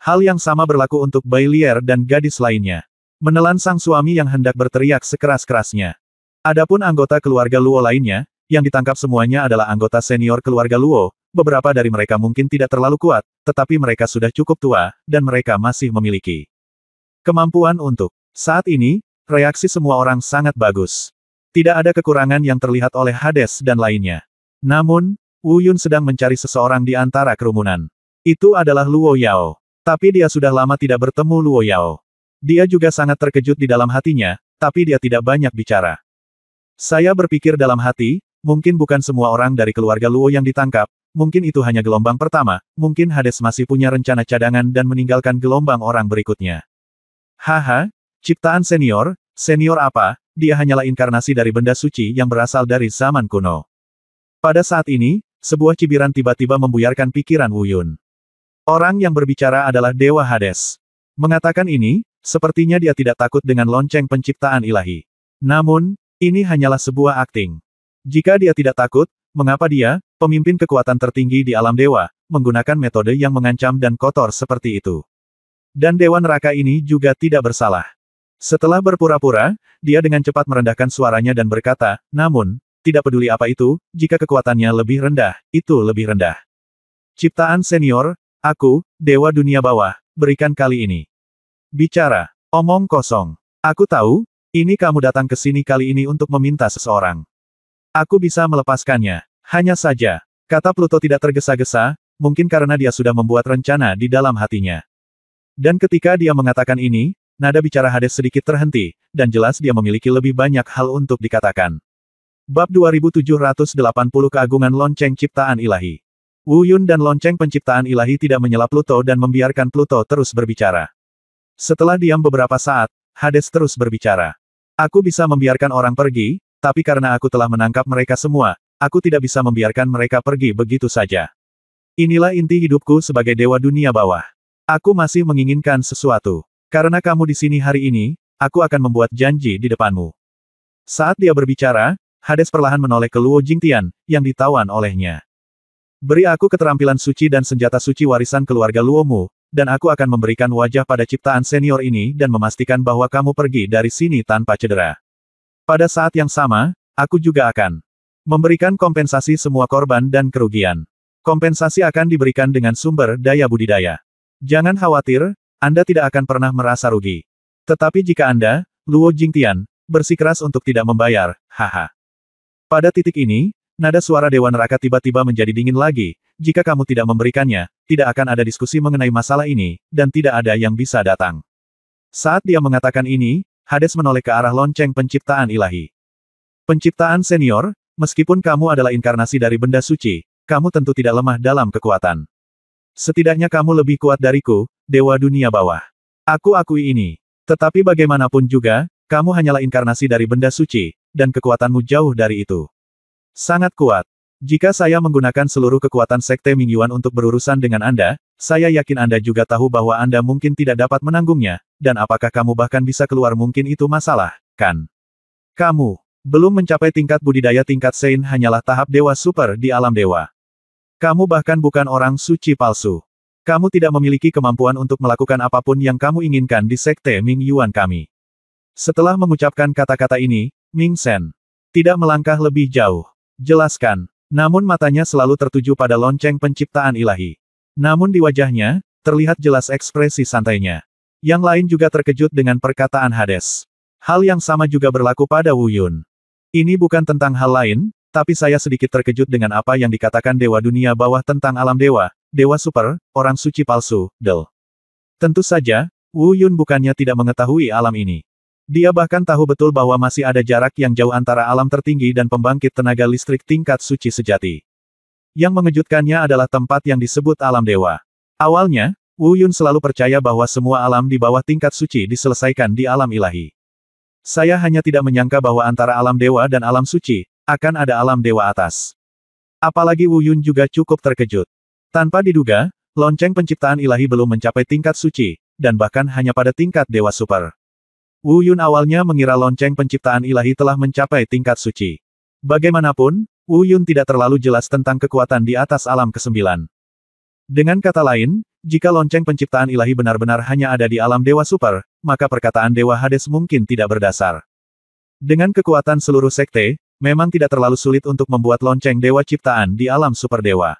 Hal yang sama berlaku untuk Bai Lier dan gadis lainnya. Menelan sang suami yang hendak berteriak sekeras-kerasnya. Adapun anggota keluarga Luo lainnya, yang ditangkap semuanya adalah anggota senior keluarga Luo, beberapa dari mereka mungkin tidak terlalu kuat, tetapi mereka sudah cukup tua, dan mereka masih memiliki kemampuan untuk. Saat ini, reaksi semua orang sangat bagus. Tidak ada kekurangan yang terlihat oleh Hades dan lainnya. Namun, Wu Yun sedang mencari seseorang di antara kerumunan. Itu adalah Luo Yao. Tapi dia sudah lama tidak bertemu Luo Yao. Dia juga sangat terkejut di dalam hatinya, tapi dia tidak banyak bicara. Saya berpikir dalam hati, mungkin bukan semua orang dari keluarga Luo yang ditangkap, mungkin itu hanya gelombang pertama, mungkin Hades masih punya rencana cadangan dan meninggalkan gelombang orang berikutnya. Haha, ciptaan senior apa? Dia hanyalah inkarnasi dari benda suci yang berasal dari zaman kuno. Pada saat ini, sebuah cibiran tiba-tiba membuyarkan pikiran Wu Yun. Orang yang berbicara adalah Dewa Hades. Mengatakan ini, sepertinya dia tidak takut dengan lonceng penciptaan ilahi. Namun, ini hanyalah sebuah akting. Jika dia tidak takut, mengapa dia, pemimpin kekuatan tertinggi di alam dewa, menggunakan metode yang mengancam dan kotor seperti itu? Dan Dewa Neraka ini juga tidak bersalah. Setelah berpura-pura, dia dengan cepat merendahkan suaranya dan berkata, namun, tidak peduli apa itu, jika kekuatannya lebih rendah, itu lebih rendah. Ciptaan senior, aku, Dewa Dunia Bawah, berikan kali ini. Bicara, omong kosong. Aku tahu, ini kamu datang ke sini kali ini untuk meminta seseorang. Aku bisa melepaskannya. Hanya saja, kata Pluto tidak tergesa-gesa, mungkin karena dia sudah membuat rencana di dalam hatinya. Dan ketika dia mengatakan ini, nada bicara Hades sedikit terhenti, dan jelas dia memiliki lebih banyak hal untuk dikatakan. Bab 2780 Keagungan Lonceng Ciptaan Ilahi. Wu Yun dan lonceng penciptaan ilahi tidak menyela Pluto dan membiarkan Pluto terus berbicara. Setelah diam beberapa saat, Hades terus berbicara. Aku bisa membiarkan orang pergi, tapi karena aku telah menangkap mereka semua, aku tidak bisa membiarkan mereka pergi begitu saja. Inilah inti hidupku sebagai dewa dunia bawah. Aku masih menginginkan sesuatu. Karena kamu di sini hari ini, aku akan membuat janji di depanmu. Saat dia berbicara, Hades perlahan menoleh ke Luo Jingtian, yang ditawan olehnya. Beri aku keterampilan suci dan senjata suci warisan keluarga Luomu, dan aku akan memberikan wajah pada ciptaan senior ini dan memastikan bahwa kamu pergi dari sini tanpa cedera. Pada saat yang sama, aku juga akan memberikan kompensasi semua korban dan kerugian. Kompensasi akan diberikan dengan sumber daya budidaya. Jangan khawatir, Anda tidak akan pernah merasa rugi. Tetapi jika Anda, Luo Jingtian, bersikeras untuk tidak membayar, haha. Pada titik ini, nada suara Dewa Neraka tiba-tiba menjadi dingin lagi, jika kamu tidak memberikannya, tidak akan ada diskusi mengenai masalah ini, dan tidak ada yang bisa datang. Saat dia mengatakan ini, Hades menoleh ke arah lonceng penciptaan ilahi. Penciptaan senior, meskipun kamu adalah inkarnasi dari benda suci, kamu tentu tidak lemah dalam kekuatan. Setidaknya kamu lebih kuat dariku, dewa dunia bawah. Aku akui ini. Tetapi bagaimanapun juga, kamu hanyalah inkarnasi dari benda suci, dan kekuatanmu jauh dari itu. Sangat kuat. Jika saya menggunakan seluruh kekuatan Sekte Mingyuan untuk berurusan dengan Anda, saya yakin Anda juga tahu bahwa Anda mungkin tidak dapat menanggungnya, dan apakah kamu bahkan bisa keluar mungkin itu masalah, kan? Kamu belum mencapai tingkat budidaya tingkat Sein hanyalah tahap dewa super di alam dewa. Kamu bahkan bukan orang suci palsu. Kamu tidak memiliki kemampuan untuk melakukan apapun yang kamu inginkan di Sekte Mingyuan kami. Setelah mengucapkan kata-kata ini, Ming Sen tidak melangkah lebih jauh. Jelaskan. Namun matanya selalu tertuju pada lonceng penciptaan ilahi. Namun di wajahnya, terlihat jelas ekspresi santainya. Yang lain juga terkejut dengan perkataan Hades. Hal yang sama juga berlaku pada Wu Yun. Ini bukan tentang hal lain, tapi saya sedikit terkejut dengan apa yang dikatakan Dewa Dunia Bawah tentang alam dewa, dewa super, orang suci palsu, Del. Tentu saja, Wu Yun bukannya tidak mengetahui alam ini. Dia bahkan tahu betul bahwa masih ada jarak yang jauh antara alam tertinggi dan pembangkit tenaga listrik tingkat suci sejati. Yang mengejutkannya adalah tempat yang disebut alam dewa. Awalnya, Wu Yun selalu percaya bahwa semua alam di bawah tingkat suci diselesaikan di alam ilahi. Saya hanya tidak menyangka bahwa antara alam dewa dan alam suci, akan ada alam dewa atas. Apalagi Wu Yun juga cukup terkejut. Tanpa diduga, lonceng penciptaan ilahi belum mencapai tingkat suci, dan bahkan hanya pada tingkat dewa super. Wu Yun awalnya mengira lonceng penciptaan ilahi telah mencapai tingkat suci. Bagaimanapun, Wu Yun tidak terlalu jelas tentang kekuatan di atas alam ke-9. Dengan kata lain, jika lonceng penciptaan ilahi benar-benar hanya ada di alam dewa super, maka perkataan Dewa Hades mungkin tidak berdasar. Dengan kekuatan seluruh sekte, memang tidak terlalu sulit untuk membuat lonceng dewa ciptaan di alam super dewa.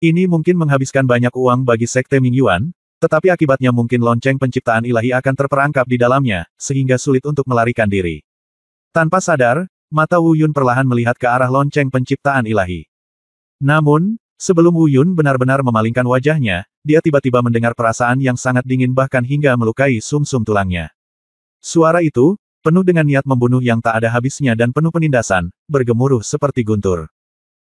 Ini mungkin menghabiskan banyak uang bagi Sekte Mingyuan, tetapi akibatnya mungkin lonceng penciptaan ilahi akan terperangkap di dalamnya, sehingga sulit untuk melarikan diri. Tanpa sadar, mata Wu Yun perlahan melihat ke arah lonceng penciptaan ilahi. Namun, sebelum Wu Yun benar-benar memalingkan wajahnya, dia tiba-tiba mendengar perasaan yang sangat dingin bahkan hingga melukai sumsum tulangnya. Suara itu, penuh dengan niat membunuh yang tak ada habisnya dan penuh penindasan, bergemuruh seperti guntur.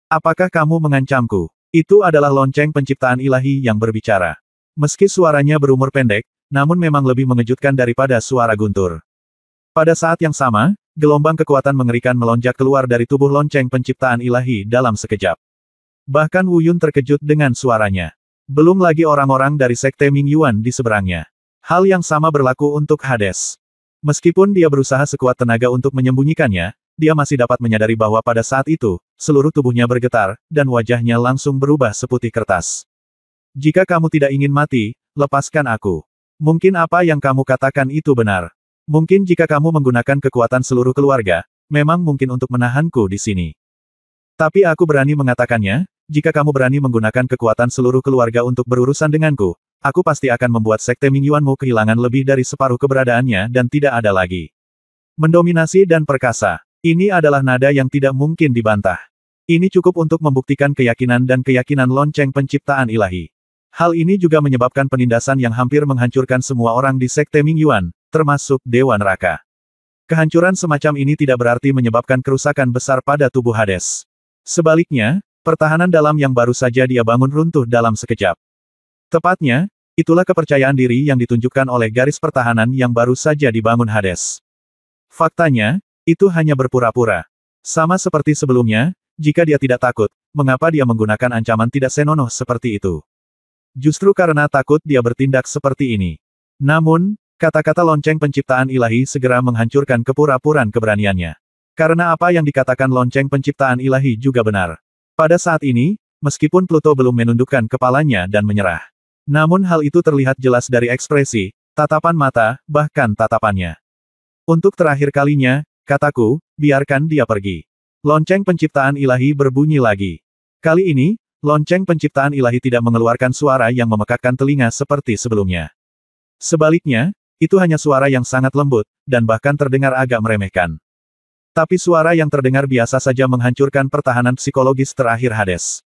Apakah kamu mengancamku? Itu adalah lonceng penciptaan ilahi yang berbicara. Meski suaranya berumur pendek, namun memang lebih mengejutkan daripada suara guntur. Pada saat yang sama, gelombang kekuatan mengerikan melonjak keluar dari tubuh lonceng penciptaan ilahi dalam sekejap. Bahkan Wu Yun terkejut dengan suaranya. Belum lagi orang-orang dari Sekte Mingyuan di seberangnya. Hal yang sama berlaku untuk Hades. Meskipun dia berusaha sekuat tenaga untuk menyembunyikannya, dia masih dapat menyadari bahwa pada saat itu, seluruh tubuhnya bergetar, dan wajahnya langsung berubah seputih kertas. Jika kamu tidak ingin mati, lepaskan aku. Mungkin apa yang kamu katakan itu benar. Mungkin jika kamu menggunakan kekuatan seluruh keluarga, memang mungkin untuk menahanku di sini. Tapi aku berani mengatakannya, jika kamu berani menggunakan kekuatan seluruh keluarga untuk berurusan denganku, aku pasti akan membuat Sekte Mingyuanmu kehilangan lebih dari separuh keberadaannya dan tidak ada lagi. Mendominasi dan perkasa. Ini adalah nada yang tidak mungkin dibantah. Ini cukup untuk membuktikan keyakinan dan keyakinan lonceng penciptaan ilahi. Hal ini juga menyebabkan penindasan yang hampir menghancurkan semua orang di Sekte Mingyuan, termasuk Dewa Neraka. Kehancuran semacam ini tidak berarti menyebabkan kerusakan besar pada tubuh Hades. Sebaliknya, Pertahanan dalam yang baru saja dia bangun runtuh dalam sekejap. Tepatnya, itulah kepercayaan diri yang ditunjukkan oleh garis pertahanan yang baru saja dibangun Hades. Faktanya, itu hanya berpura-pura. Sama seperti sebelumnya, jika dia tidak takut, mengapa dia menggunakan ancaman tidak senonoh seperti itu? Justru karena takut dia bertindak seperti ini. Namun, kata-kata lonceng penciptaan ilahi segera menghancurkan kepura-puraan keberaniannya. Karena apa yang dikatakan lonceng penciptaan ilahi juga benar. Pada saat ini, meskipun Pluto belum menundukkan kepalanya dan menyerah. Namun hal itu terlihat jelas dari ekspresi, tatapan mata, bahkan tatapannya. Untuk terakhir kalinya, kataku, biarkan dia pergi. Lonceng penciptaan ilahi berbunyi lagi. Kali ini, lonceng penciptaan ilahi tidak mengeluarkan suara yang memekakkan telinga seperti sebelumnya. Sebaliknya, itu hanya suara yang sangat lembut, dan bahkan terdengar agak meremehkan. Tapi suara yang terdengar biasa saja menghancurkan pertahanan psikologis terakhir Hades.